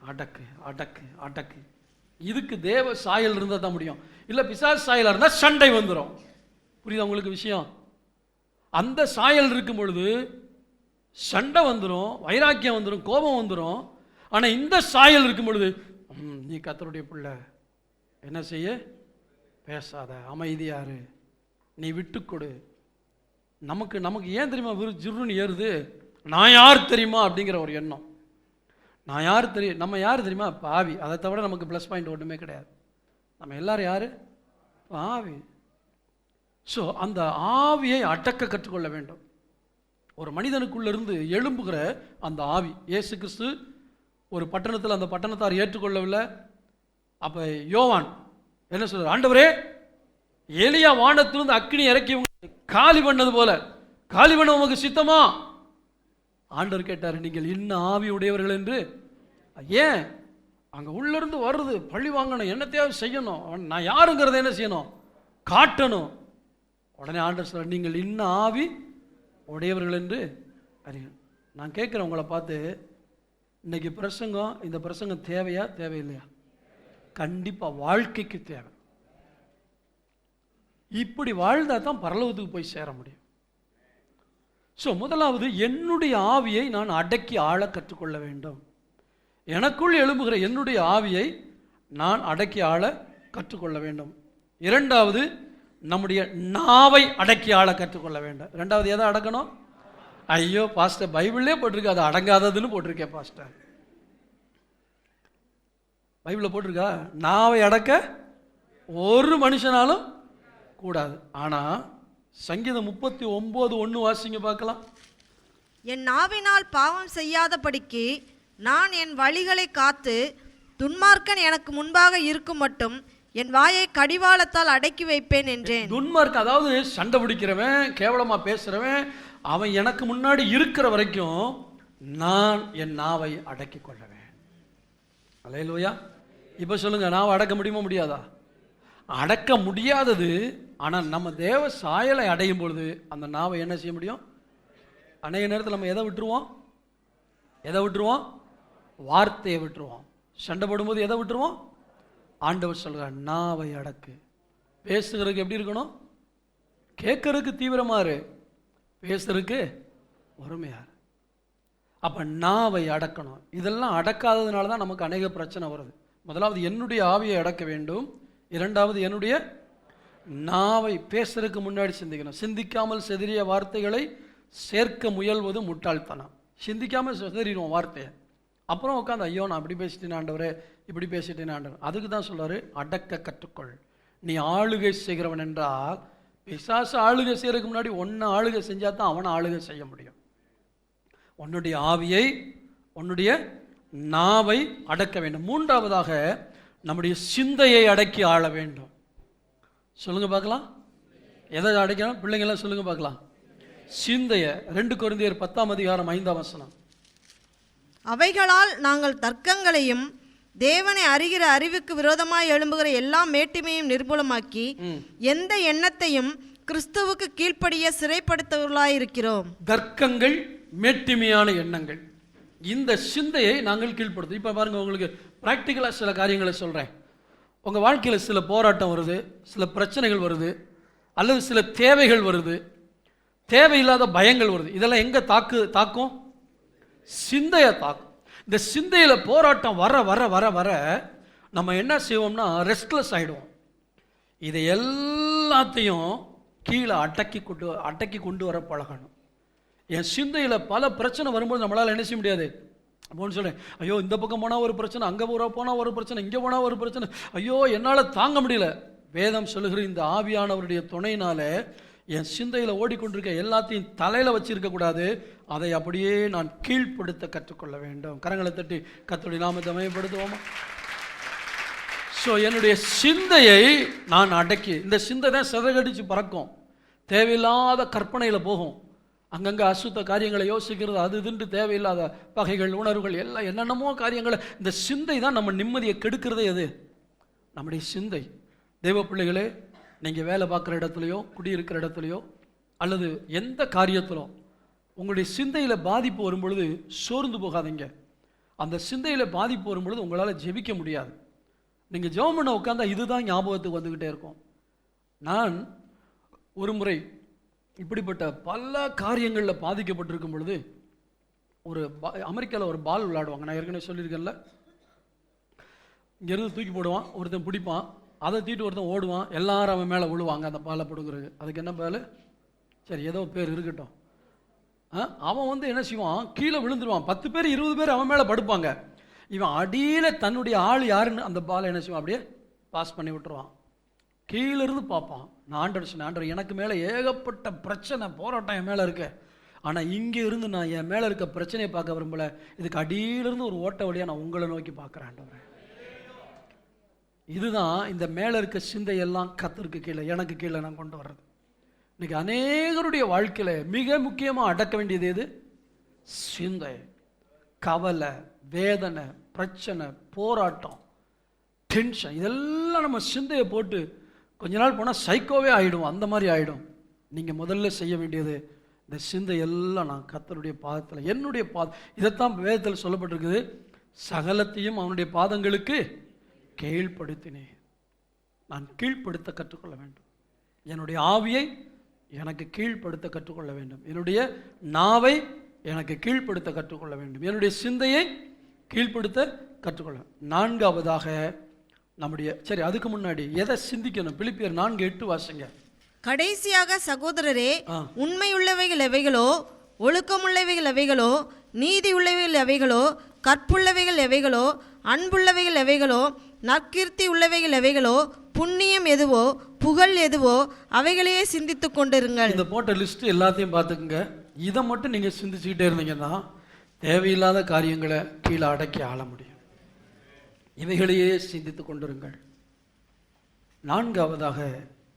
அடக்கு அடக்கு அடக்கு. இதுக்கு தேவ சாயல் இருந்தால் தான் முடியும். இல்லை பிசாசு சாயலாக இருந்தால் சண்டை வந்துடும். புரியுதா உங்களுக்கு விஷயம்? அந்த சாயல் இருக்கும் பொழுது சண்டை வந்துடும், வைராக்கியம் வந்துடும், கோபம் வந்துடும். ஆனால் இந்த சாயல் இருக்கும் பொழுது, நீ கர்த்தருடைய பிள்ளை, என்ன செய்ய? பேசாத, அமைதியாரு, நீ விட்டு கொடு. நமக்கு ஏன் தெரியுமா ஜிருன்னு ஏறுது? நான் யார் தெரியுமா அப்படிங்கிற ஒரு எண்ணம். நான் யார் தெரியும், நம்ம யார் தெரியுமா? பாவி. அதை தவிர நமக்கு ப்ளஸ் பாயிண்ட் ஒன்றுமே கிடையாது. நம்ம எல்லாரும் யாரு? பாவி. ஸோ அந்த ஆவியை அடக்க கற்றுக்கொள்ள வேண்டும். ஒரு மனிதனுக்குள்ளிருந்து எழும்புகிற அந்த ஆவி. இயேசு கிறிஸ்து ஒரு பட்டணத்தில் அந்த பட்டணத்தார் ஏற்றுக்கொள்ளவில்லை. அப்போ யோவான் என்ன சொல்றார்? ஆண்டவரே, எலியா வானத்திலிருந்து அக்கினி இறக்கி காலி பண்ணது போல காலி பண்ண உமக்கு சித்தமா? ஆண்டவர் கேட்டார், நீங்கள் இன்னும் ஆவி உடையவர்கள் என்று. ஏன்? அங்கே உள்ளிருந்து வருது, பழி வாங்கணும், என்னத்தையாவது செய்யணும், நான் யாருங்கிறத என்ன செய்யணும்? காட்டணும். உடனே ஆண்டவர் சொல்றார், நீங்கள் இன்னும் ஆவி உடையவர்கள் என்று அறிய. நான் கேட்குறேன் உங்களை பார்த்து, இன்னைக்கு பிரசங்கம், இந்த பிரசங்கம் தேவையா தேவையில்லையா? கண்டிப்பாக வாழ்க்கைக்கு தேவை. இப்படி வாழ்ந்தால் தான் பரலோகத்துக்கு போய் சேர முடியும். ஸோ முதலாவது, என்னுடைய ஆவியை நான் அடக்கி ஆள கற்றுக்கொள்ள வேண்டும். எனக்குள் எழும்புகிற என்னுடைய ஆவியை நான் அடக்கி ஆள கற்றுக்கொள்ள வேண்டும். இரண்டாவது, நம்முடைய நாவை அடக்கி ஆள கற்றுக்கொள்ள வேண்டும். இரண்டாவது எதை அடக்கணும்? ஐயோ பாஸ்டர், பைபிள்லே போட்டிருக்கு அது அடங்காததுன்னு போட்டிருக்கேன் பாஸ்டர். பைபிளில் போட்டிருக்கா? நாவை அடக்க ஒரு மனுஷனாலும் கூடாது. ஆனால் சங்கீதம் 39:1 வாசிங்க பார்க்கலாம். என் நாவினால் பாவம் செய்யாதபடிக்கு நான் என் வழிகளை காத்து துன்மார்க்கன் எனக்கு முன்பாக இருக்கும் மட்டும் என் வாயை கடிவாளத்தால் அடக்கி வைப்பேன் என்றேன். துன்மார்க்கன் அதாவது சண்டை பிடிக்கிறவன், கேவலமா பேசுறவன், அவன் எனக்கு முன்னாடி இருக்கிற வரைக்கும் நான் என் நாவை அடக்கி கொள்ளுவேன். அல்லேலூயா. இப்ப சொல்லுங்க, நாவை அடக்க முடியுமா முடியாதா? அடக்க முடியாதது. ஆனால் நம்ம தேவ சாயலை அடையும் பொழுது அந்த நாவை என்ன செய்ய முடியும்? அநேக நேரத்தில் நம்ம எதை விட்டுருவோம்? வார்த்தையை விட்டுருவோம். சண்டை போடும்போது எதை விட்டுருவோம்? ஆண்டவர் சொல்கிறார், நாவை அடக்கு. பேசுகிறதுக்கு எப்படி இருக்கணும்? கேட்கறதுக்கு தீவிரமா இரு, பேசுறதுக்கு பொறுமையா. அப்ப நாவை அடக்கணும். இதெல்லாம் அடக்காததுனால தான் நமக்கு அநேக பிரச்சனை வருது. முதலாவது என்னுடைய ஆவியை அடக்க வேண்டும். இரண்டாவது என்னுடைய நாவை பேசுறதுக்கு முன்னாடி சிந்திக்கணும். சிந்திக்காமல் செதறிய வார்த்தைகளை சேர்க்க முயல்வது முட்டாள்தனம். சிந்திக்காமல் செதறிடுவோம் வார்த்தையை. அப்புறம் உட்காந்து ஐயோ நான் அப்படி பேசிட்டேன் ஆண்டவரே, இப்படி பேசிட்டேன் ஆண்டவர். அதுக்கு தான் சொல்றாரு, அடக்க கற்றுக்கொள். நீ ஆளுகை செய்கிறவன் என்றால், பிசாசு ஆளுகை செய்யறதுக்கு முன்னாடி ஒன்னு ஆளுகை செஞ்சா தான் அவனை ஆளுகை செய்ய முடியும். உன்னுடைய ஆவியை, உன்னுடைய நாவை அடக்க வேண்டும். மூன்றாவதாக நம்முடைய சிந்தையை அடக்கி ஆள வேண்டும். சொல்லுங்க பார்க்கலாம், எதை அடைக்கணும்? பிள்ளைங்களாம் சொல்லுங்க பார்க்கலாம். சிந்தைய. 2 கொரிந்தியர் 10:5 அவைகளால் நாங்கள் தர்க்கங்களையும் தேவனை அறிகிற அறிவுக்கு விரோதமாய் எழும்புகிற எல்லா மேட்டிமையும் நிர்மூலமாக்கி எந்த எண்ணத்தையும் கிறிஸ்துவுக்கு கீழ்ப்படிய சிறைப்படுத்தவர்களாயிருக்கிறோம். தர்க்கங்கள், மேட்டிமையான எண்ணங்கள், இந்த சிந்தையை நாங்கள் கீழ்ப்படுத்தும். இப்போ பாருங்க, உங்களுக்கு ப்ராக்டிக்கலாக சில காரியங்களை சொல்கிறேன். உங்கள் வாழ்க்கையில் சில போராட்டம் வருது, சில பிரச்சனைகள் வருது, அல்லது சில தேவைகள் வருது, தேவையில்லாத பயங்கள் வருது. இதெல்லாம் எங்கே தாக்கும்? சிந்தையை தாக்கும். இந்த சிந்தையில் போராட்டம் வர வர வர வர நம்ம என்ன செய்வோம்னா ரெஸ்ட்லெஸ் ஆகிடுவோம். இதை எல்லாத்தையும் கீழே அடக்கி கொண்டு வர பழகணும். என் சிந்தையில் பல பிரச்சனை வரும்போது நம்மளால் என்ன செய்ய முடியாது. அப்போன்னு சொல்கிறேன், ஐயோ இந்த பக்கம் போனால் ஒரு பிரச்சனை, அங்கே போனால் ஒரு பிரச்சனை, இங்கே போனால் ஒரு பிரச்சனை, ஐயோ என்னால் தாங்க முடியல. வேதம் சொல்லுகிற இந்த ஆவியானவருடைய துணையினால என் சிந்தையில் ஓடிக்கொண்டிருக்க எல்லாத்தையும் தலையில் வச்சிருக்கக்கூடாது. அதை அப்படியே நான் கீழ்ப்படுத்த கற்றுக்கொள்ள வேண்டும். கரங்களை தட்டி கர்த்தருடைய நாமத்தை மகிமைப்படுத்துவோமா? ஸோ என்னுடைய சிந்தையை நான் அடக்கி, இந்த சிந்தை தான் சிதறடிச்சு பறக்கும், தேவையில்லாத கற்பனையில் போகும், அங்கங்கே அசுத்த காரியங்களை யோசிக்கிறது, அது இதுண்டு தேவையில்லாத பகைகள், உணர்வுகள், எல்லாம் என்னென்னமோ காரியங்களை. இந்த சிந்தை தான் நம்ம நிம்மதியை கெடுக்கிறதே. எது? நம்முடைய சிந்தை. தெய்வ பிள்ளைகளே, நீங்கள் வேலை பார்க்குற இடத்துலையோ, குடியிருக்கிற இடத்துலையோ, அல்லது எந்த காரியத்திலும் உங்களுடைய சிந்தையில் பாதிப்பு வரும்பொழுது சோர்ந்து போகாதீங்க. அந்த சிந்தையில் பாதிப்பு வரும்பொழுது உங்களால் ஜெபிக்க முடியாது. நீங்கள் ஜெபம் பண்ண உட்காந்தா இதுதான் ஞாபகத்துக்கு வந்துக்கிட்டே இருக்கும். நான் ஒரு முறை இப்படிப்பட்ட பல காரியங்களில் பாதிக்கப்பட்டிருக்கும் பொழுது, ஒரு அமெரிக்காவில் ஒரு பால் விளையாடுவாங்க, நான் ஏற்கனவே சொல்லியிருக்கேன்ல. இங்கேருந்து தூக்கி போடுவான், ஒருத்தன் பிடிப்பான், அதை தூக்கிட்டு ஒருத்தன் ஓடுவான், எல்லாரும் அவன் மேலே விழுவாங்க அந்த பாலை பிடுங்குறது. அதுக்கு என்ன பால்? சரி, ஏதோ பேர் இருக்கட்டும். அவன் என்ன செய்வான், கீழே விழுந்துருவான். 10 பேர் 20 பேர் அவன் மேலே படுப்பாங்க. இவன் அடியில் தன்னுடைய ஆள் யாருன்னு அந்த பாலை என்ன செய்வான், அப்படியே பாஸ் பண்ணி விட்டுருவான். கீழிருந்து பார்ப்பான். நான் ஆண்டவர் சொன்னேன், ஆண்டவர் எனக்கு மேலே ஏகப்பட்ட பிரச்சனை, போராட்டம் என் மேலே இருக்கு, ஆனால் இங்கே இருந்து நான் என் மேலே இருக்க பிரச்சனையை பார்க்க விரும்பல, இதுக்கு அடியிலிருந்து ஒரு ஓட்ட வழியாக நான் உங்களை நோக்கி பார்க்குறேன் ஆண்டவரே. இதுதான் இந்த மேலே இருக்க சிந்தையெல்லாம் கர்த்தருக்கு கீழே, எனக்கு கீழே நான் கொண்டு வர்றது. இன்னைக்கு அநேகருடைய வாழ்க்கையில் மிக முக்கியமாக அடக்க வேண்டியது எது? சிந்தை. கவலை, வேதனை, பிரச்சனை, போராட்டம், டென்ஷன், இதெல்லாம் நம்ம சிந்தையை போட்டு கொஞ்ச நாள் போனால் சைக்கோவே ஆகிடும், அந்த மாதிரி ஆகிடும். நீங்கள் முதல்ல செய்ய வேண்டியது, இந்த சிந்தை எல்லாம் நான் கர்த்தருடைய பாதத்தில், என்னுடைய இதைத்தான் வேதத்தில் சொல்லப்பட்டிருக்குது, சகலத்தையும் அவனுடைய பாதங்களுக்கு கீழ்ப்படுத்தினேன். நான் கீழ்ப்படுத்த கற்றுக்கொள்ள வேண்டும். என்னுடைய ஆவியை எனக்கு கீழ்ப்படுத்த கற்றுக்கொள்ள வேண்டும். என்னுடைய நாவை எனக்கு கீழ்ப்படுத்த கற்றுக்கொள்ள வேண்டும். என்னுடைய சிந்தையை கீழ்ப்படுத்த கற்றுக்கொள்ள. நான்காவதாக நம்முடைய, சரி அதுக்கு முன்னாடி எதை சிந்திக்கணும்? பிலிப்பியர் 4:8 வாசிங்க. கடைசியாக சகோதரரே, உண்மையுள்ளவைகள் எவைகளோ, ஒழுக்கமுள்ளவைகள் எவைகளோ, நீதி உள்ளவைகள் எவைகளோ, கற்புள்ளவைகள் எவைகளோ, அன்புள்ளவைகள் எவைகளோ, நற்கீர்த்தி உள்ளவைகள் எவைகளோ, புண்ணியம் எதுவோ, புகழ் எதுவோ, அவைகளையே சிந்தித்துக் கொண்டிருங்கள். இந்த போட்ட லிஸ்ட் எல்லாத்தையும் பார்த்துக்குங்க. இதை மட்டும் நீங்கள் சிந்திச்சுக்கிட்டே இருந்தீங்கன்னா தேவையில்லாத காரியங்களை கீழே அடக்கி ஆள முடியும். இவைகளையே சிந்தித்துக் கொண்டிருங்கள். நான்காவதாக,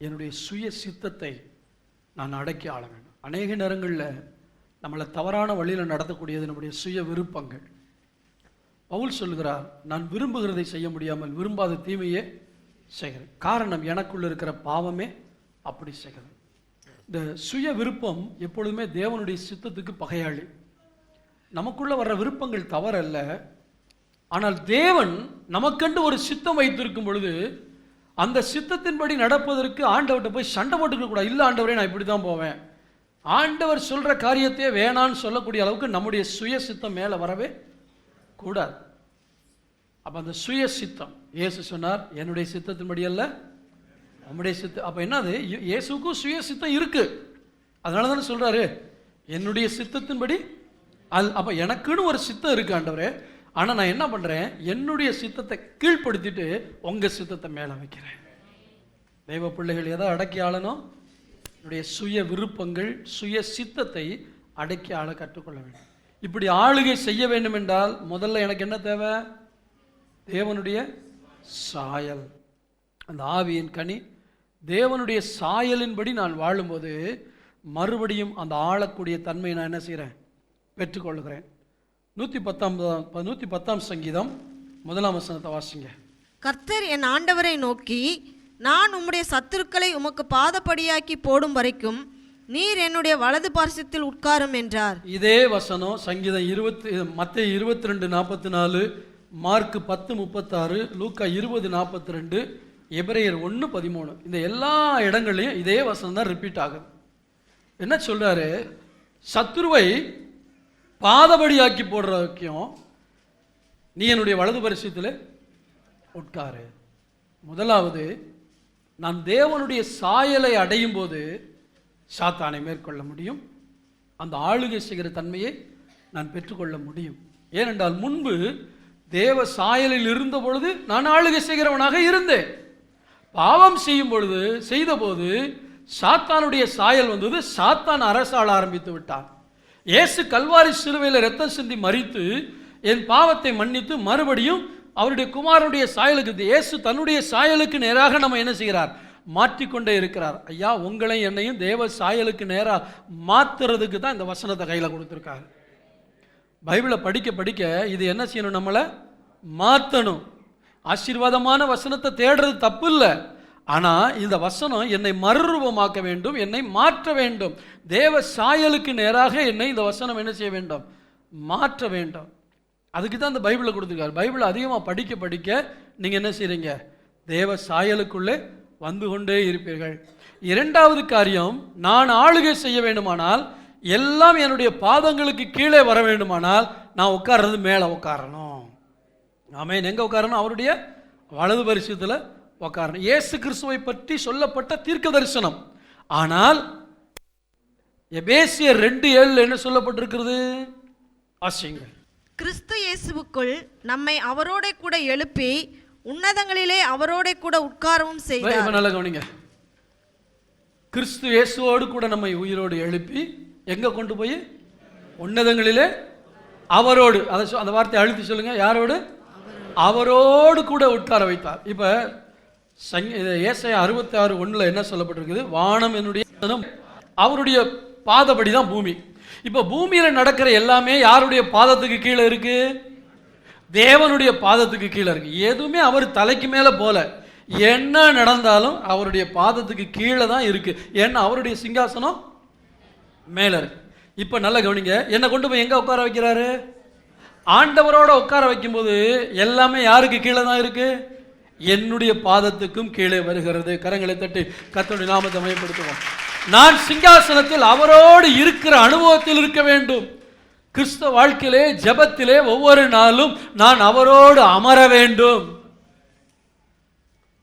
என்னுடைய சுய சித்தத்தை நான் அடக்கி ஆள வேண்டும். அநேக நேரங்களில் நம்மளை தவறான வழியில் நடத்தக்கூடியது நம்முடைய சுய விருப்பங்கள். பவுல் சொல்லுகிறார், நான் விரும்புகிறதை செய்ய முடியாமல் விரும்பாத தீமையே செய்கிறேன். காரணம், எனக்குள்ள இருக்கிற பாவமே அப்படி செய்கிறது. இந்த சுய விருப்பம் எப்பொழுதுமே தேவனுடைய சித்தத்துக்கு பகையாளி. நமக்குள்ள வர்ற விருப்பங்கள் தவறல்ல, ஆனால் தேவன் நமக்கென்று ஒரு சித்தம் வைத்திருக்கும் பொழுது அந்த சித்தத்தின்படி நடப்பதற்கு ஆண்டவர்கிட்ட போய் சண்டை போட்டுக்க கூடாது. இல்லை ஆண்டவரே, நான் இப்படி தான் போவேன். ஆண்டவர் சொல்ற காரியத்தையே வேணான்னு சொல்லக்கூடிய அளவுக்கு நம்முடைய சுய சித்தம் மேலே வரவே கூடாது. அப்போ அந்த சுய சித்தம், இயேசு சொன்னார், என்னுடைய சித்தத்தின்படி அல்ல நம்முடைய சித்தம். அப்போ என்னது? இயேசுக்கும் சுய சித்தம் இருக்கு. அதனால தானே சொல்றாரு, என்னுடைய சித்தத்தின்படி அப்போ எனக்குன்னு ஒரு சித்தம் இருக்கு ஆண்டவரே. ஆனால் நான் என்ன பண்ணுறேன்? என்னுடைய சித்தத்தை கீழ்ப்படுத்திட்டு உங்கள் சித்தத்தை மேலே வைக்கிறேன். தெய்வ பிள்ளைகள் எதை அடக்கி ஆளணும்? என்னுடைய சுய விருப்பங்கள், சுய சித்தத்தை அடக்கி ஆள கற்றுக்கொள்ள வேண்டும். இப்படி ஆளுகை செய்ய வேண்டும் என்றால் முதல்ல எனக்கு என்ன தேவை? தேவனுடைய சாயல், அந்த ஆவியின் கனி. தேவனுடைய சாயலின்படி நான் வாழும்போது மறுபடியும் அந்த ஆளக்கூடிய தன்மையை நான் என்ன செய்கிறேன்? பெற்றுக்கொள்கிறேன். 110ஆம் சங்கீதம் 1ஆம் வசனத்தை வாசிங்க. கர்த்தர் என் ஆண்டவரை நோக்கி, நான் உம்முடைய சத்துருக்களை உமக்கு பாதப்படியாக்கி போடும் வரைக்கும் நீர் என்னுடைய வலது பார்சத்தில் உட்காரும் என்றார். இதே வசனம் சங்கீதம் மத்தேயு 22:44, மார்க் 10:36, லூக்கா 20:42, எபிரேயர் 1:13. இந்த எல்லா இடங்களையும் இதே வசனம் தான் ரிப்பீட் ஆகுது. என்ன சொல்றாரு? சத்துருவை பாதபடியாக்கி போடுற வரைக்கும் நீ என்னுடைய வலது பரிசத்தில் உட்காரு. முதலாவது, நான் தேவனுடைய சாயலை அடையும் போது சாத்தானை மேற்கொள்ள முடியும். அந்த ஆளுகை செய்கிற தன்மையை நான் பெற்றுக்கொள்ள முடியும். ஏனென்றால் முன்பு தேவ சாயலில் இருந்த பொழுது நான் ஆளுகை செய்கிறவனாக இருந்தேன். பாவம் செய்தபோது சாத்தானுடைய சாயல் வந்தது. சாத்தான் அரசாள ஆரம்பித்து விட்டான். இயேசு கல்வாரி சிலுவையில் இரத்தம் சிந்தி மரித்து என் பாவத்தை மன்னித்து மறுபடியும் அவருடைய குமாரனுடைய சாயலுக்கு, இயேசு தன்னுடைய சாயலுக்கு நேராக நம்ம என்ன செய்கிறார்? மாற்றிக்கொண்டே இருக்கிறார். ஐயா, உங்களை என்னையும் தேவ சாயலுக்கு நேராக மாத்துறதுக்கு தான் இந்த வசனத்தை கையில் கொடுத்துருக்காரு. பைபிளை படிக்க படிக்க இது என்ன செய்யணும்? நம்மளை மாற்றணும். ஆசீர்வாதமான வசனத்தை தேடுறது தப்பு இல்லை. ஆனால் இந்த வசனம் என்னை மறுரூபமாக்க வேண்டும், என்னை மாற்ற வேண்டும். தேவ சாயலுக்கு நேராக என்னை இந்த வசனம் என்ன செய்ய வேண்டும்? மாற்ற வேண்டும். அதுக்கு தான் இந்த பைபிளை கொடுத்துருக்காரு. பைபிளை அதிகமாக படிக்க படிக்க நீங்கள் என்ன செய்கிறீங்க? தேவ சாயலுக்குள்ளே வந்து கொண்டே இருப்பீர்கள். இரண்டாவது காரியம், நான் ஆளுகை செய்ய வேண்டுமானால், எல்லாம் என்னுடைய பாதங்களுக்கு கீழே வர வேண்டுமானால், நான் உட்கார்றது மேலே உட்காரணும். ஆமென். எங்கே உட்காரணும்? அவருடைய வலது பரிசத்தில் உட்காரணும். இயேசு கிறிஸ்துவை பற்றி சொல்லப்பட்ட தீர்க்க தரிசனம். ஆனால் எபேசியர் 2:7 என்ன சொல்லப்பட்டிருக்கிறது? வாசிங்க. கிறிஸ்து இயேசுவுக்குள் நம்மை அவரோட கூட எழுப்பி உன்னதங்களிலே அவரோட கூட உட்காரவும் செய்தார். நல்ல கவனிங்க. கிறிஸ்து இயேசுவோடு கூட நம்மை உயிரோடு எழுப்பி எங்க கொண்டு போய்? உன்னதங்களிலே அவரோடு. அந்த வார்த்தையை அழுத்தி சொல்லுங்க. யாரோடு? அவரோடு கூட உட்கார வைத்தார். இப்ப ஏசாயா 66:1 என்ன சொல்லப்பட்டிருக்குது? வானம் என்னுடைய, அவருடைய பாதப்படி தான் பூமி. இப்ப பூமியில நடக்கிற எல்லாமே யாருடைய பாதத்துக்கு கீழே இருக்கு? தேவனுடைய பாதத்துக்கு கீழே இருக்கு. எதுவுமே அவர் தலைக்கு மேல போல. என்ன நடந்தாலும் அவருடைய பாதத்துக்கு கீழே தான் இருக்கு. ஏன்னா அவருடைய சிங்காசனம் மேல இருக்கு. இப்ப நல்ல கவனிங்க, என்ன கொண்டு போய் எங்க உட்கார வைக்கிறாரு? ஆண்டவரோட உட்கார வைக்கும்போது எல்லாமே யாருக்கு கீழே தான் இருக்கு? என்னுடைய பாதத்துக்கும் கீழே வருகிறது. கரங்களை தட்டி கர்த்தருடைய நாமத்தை மகிமைப்படுத்துவோம். நான் சிங்காசனத்தில் அவரோடு இருக்கிற அனுபவத்தில் இருக்க வேண்டும். கிறிஸ்தவ வாழ்க்கையிலே ஜெபத்திலே ஒவ்வொரு நாளும் நான் அவரோடு அமர வேண்டும்.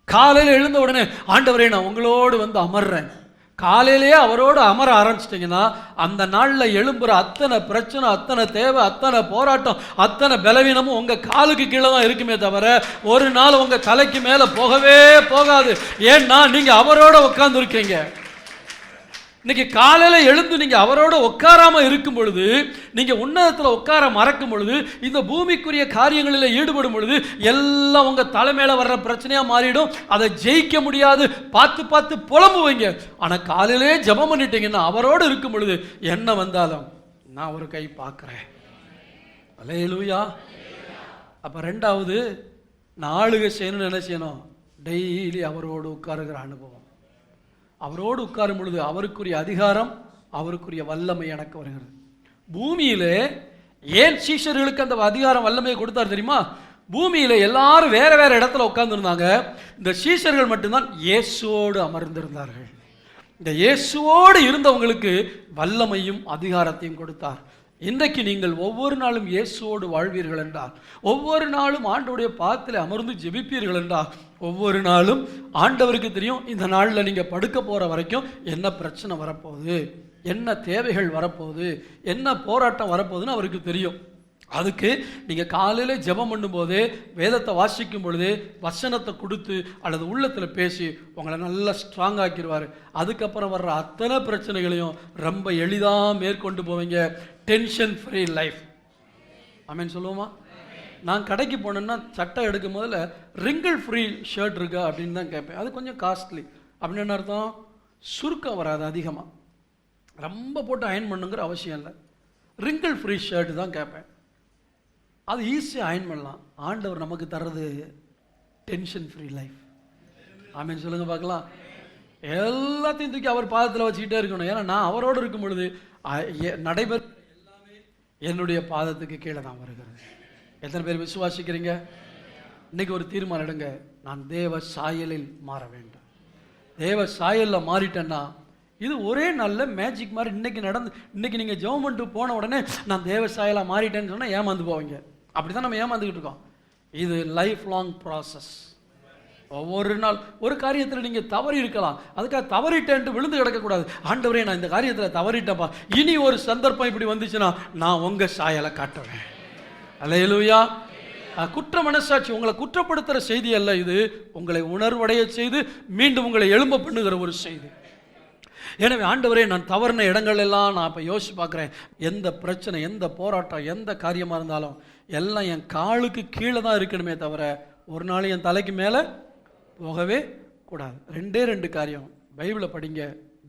காலையில் எழுந்த உடனே ஆண்டவரே நான் உங்களோடு வந்து அமர்றேன். காலையிலேயே அவரோடு அமர ஆரம்பிச்சிட்டிங்கன்னா அந்த நாளில் எழும்புற அத்தனை பிரச்சனை, அத்தனை தேவை, அத்தனை போராட்டம், அத்தனை பலவீனமும் உங்கள் காலுக்கு கீழே தான் இருக்குமே தவிர ஒரு நாள் உங்கள் தலைக்கு மேலே போகவே போகாது. ஏன்னா நீங்கள் அவரோட உட்கார்ந்து இருக்கீங்க. இன்னைக்கு காலையில் எழுந்து நீங்கள் அவரோட உட்காராம இருக்கும் பொழுது, நீங்கள் உன்னதத்தில் உட்கார மறக்கும் பொழுது, இந்த பூமிக்குரிய காரியங்களில் ஈடுபடும் பொழுது எல்லாம் உங்கள் தலைமையில வர்ற பிரச்சனையாக மாறிடும். அதை ஜெயிக்க முடியாது. பார்த்து பார்த்து புலம்புவீங்க. ஆனால் காலையிலே ஜெபம் பண்ணிட்டீங்கன்னா அவரோடு இருக்கும் பொழுது என்ன வந்தாலும் நான் ஒரு கை பார்க்குறேன். அல்லேலூயா. அப்போ ரெண்டாவது, நான் ஆளுகை செய்யணும்னு என்ன செய்யணும்? டெய்லி அவரோடு உட்காருகிற அனுபவம். அவரோடு உட்காரும் பொழுது அவருக்குரிய அதிகாரம், அவருக்குரிய வல்லமை எனக்கு வருகிறது. பூமியிலே ஏன் சீஷர்களுக்கு அந்த அதிகாரம் வல்லமையை கொடுத்தார் தெரியுமா? பூமியில எல்லாரும் வேற வேற இடத்துல உட்கார்ந்து இருந்தாங்க. இந்த சீஷர்கள் மட்டும்தான் இயேசுவோடு அமர்ந்திருந்தார்கள். இந்த இயேசுவோடு இருந்தவங்களுக்கு வல்லமையும் அதிகாரத்தையும் கொடுத்தார். இன்றைக்கு நீங்கள் ஒவ்வொரு நாளும் இயேசுவோடு வாழ்வீர்கள் என்றால், ஒவ்வொரு நாளும் ஆண்டவருடைய பாதத்தில் அமர்ந்து ஜெபிப்பீர்கள் என்றால், ஒவ்வொரு நாளும் ஆண்டவருக்கு தெரியும் இந்த நாளில் நீங்கள் படுக்க போகிற வரைக்கும் என்ன பிரச்சனை வரப்போகுது, என்ன தேவைகள் வரப்போகுது, என்ன போராட்டம் வரப்போகுதுன்னு அவருக்கு தெரியும். அதுக்கு நீங்கள் காலையில் ஜெபம் பண்ணும்போதே, வேதத்தை வாசிக்கும் பொழுதே வசனத்தை கொடுத்து அல்லது உள்ளத்தில் பேசி உங்களை நல்லா ஸ்ட்ராங் ஆக்கிடுவார். அதுக்கப்புறம் வர்ற அத்தனை பிரச்சனைகளையும் ரொம்ப எளிதாக மேற்கொண்டு போவீங்க. Tension free life. ஆமென் சொல்லுவோமா? நான் கடைக்கு போனேன்னா சட்டை எடுக்கும் போதில் ரிங்கிள் ஃப்ரீ ஷர்ட் இருக்கா அப்படின்னு தான் கேட்பேன். அது கொஞ்சம் காஸ்ட்லி. அப்படின்னு என்ன அர்த்தம்? சுருக்கம் வராது அதிகமாக, ரொம்ப போட்டு அயன் பண்ணுங்கிற அவசியம் இல்லை. ரிங்கிள் ஃப்ரீ ஷர்ட் தான் கேட்பேன். அது ஈஸியாக அயன் பண்ணலாம். ஆண்டவர் நமக்கு தர்றது டென்ஷன் ஃப்ரீ லைஃப். ஆமென் சொல்லுங்க பார்க்கலாம். எல்லாத்தையும் தூக்கி அவர் பாதத்தில் வச்சுக்கிட்டே இருக்கணும். ஏன்னா நான் அவரோடு இருக்கும் பொழுது நடைபெற எல்லாமே என்னுடைய பாதத்துக்கு கீழே தான் வருகிறது. எத்தனை பேர் விசுவாசிக்கிறீங்க? இன்னைக்கு ஒரு தீர்மானம் எடுங்க, நான் தேவ சாயலில் மாற வேண்டும். தேவ சாயலில் மாறிட்டேன்னா இது ஒரே நல்ல மேஜிக் மாதிரி இன்னைக்கு நீங்கள் ஜெபம் பண்ணிட்டு போன உடனே நான் தேவ சாயலாக மாறிட்டேன்னு சொன்னால் ஏமாந்து போவீங்க. அப்படி தான் நம்ம ஏமாந்துக்கிட்டு இருக்கோம். இது லைஃப் லாங் ப்ராசஸ். ஒவ்வொரு நாள் ஒரு காரியத்தில் நீங்கள் தவறி இருக்கலாம். அதுக்காக தவறிட்டேன்ட்டு விழுந்து கிடக்கக்கூடாது. ஆண்டவரே நான் இந்த காரியத்தில் தவறிட்டப்பா, இனி ஒரு சந்தர்ப்பம் இப்படி வந்துச்சுன்னா நான் உங்கள் சாயலை காட்டுவேன். அல்லேலூயா. குற்ற மனசாட்சி உங்களை குற்றப்படுத்துகிற செய்தி அல்ல இது. உங்களை உணர்வடைய செய்து மீண்டும் உங்களை எழும்ப பண்ணுகிற ஒரு செய்தி. எனவே ஆண்டவரே நான் தவறின இடங்கள் எல்லாம் நான் இப்போ யோசிச்சு பார்க்குறேன். எந்த பிரச்சனை, எந்த போராட்டம், எந்த காரியமாக இருந்தாலும் எல்லாம் என் காலுக்கு கீழே தான் இருக்கணுமே தவிர ஒரு நாள் என் தலைக்கு மேலே போகவே கூடாது. ரெண்டு காரியம் பைபிளை படிங்க.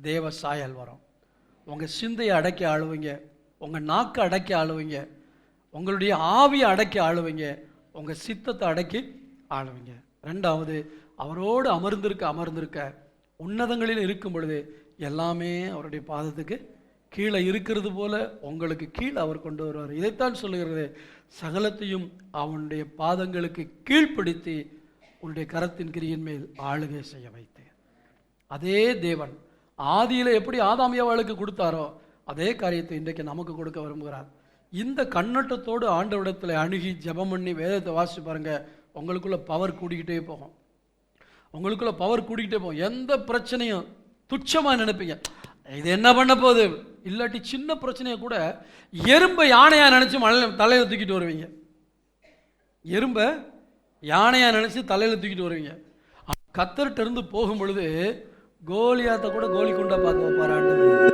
தேவ சாயல் வரும். உங்கள் சிந்தையை அடக்கி ஆளுவீங்க, உங்கள் நாக்கை அடக்கி ஆளுவீங்க, உங்களுடைய ஆவியை அடக்கி ஆளுவீங்க, உங்கள் சித்தத்தை அடக்கி ஆளுவீங்க. ரெண்டாவது, அவரோடு அமர்ந்திருக்க உன்னதங்களில் இருக்கும் பொழுது எல்லாமே அவருடைய பாதத்துக்கு கீழே இருக்கிறது போல உங்களுக்கு கீழே அவர் கொண்டு வருவார். இதைத்தான் சொல்லுகிறது, சகலத்தையும் அவனுடைய பாதங்களுக்கு கீழ்ப்படுத்தி உன்னுடைய கரத்தின் கிரியின் மேல் ஆளுகை செய்ய வைத்தேன். அதே தேவன் ஆதியில் எப்படி ஆதாம் ஏவாளுக்கு கொடுத்தாரோ அதே காரியத்தை இன்றைக்கு நமக்கு கொடுக்க விரும்புகிறார். இந்த கண்ணோட்டத்தோடு ஆண்டவரிடத்தில் அணுகி ஜெபம் பண்ணி வேதத்தை வாசிச்சு பாருங்க, உங்களுக்குள்ள பவர் கூடிக்கிட்டே போகும். உங்களுக்குள்ள பவர் கூடிக்கிட்டே போகும். எந்த பிரச்சனையும் துச்சமாக நினைப்பீங்க, இது என்ன பண்ண போகுது. இல்லாட்டி சின்ன பிரச்சனையை கூட எறும்பை யானையாக நினச்சி தலையில் தூக்கிட்டு வருவீங்க. எறும்பை யானையாக நினச்சி தலையில் தூக்கிட்டு வருவீங்க. கத்தர்கிட்ட இருந்து போகும் பொழுது கோலியாத்தை கூட கோலி குண்டா பார்க்க வைப்பார் ஆண்டவர்.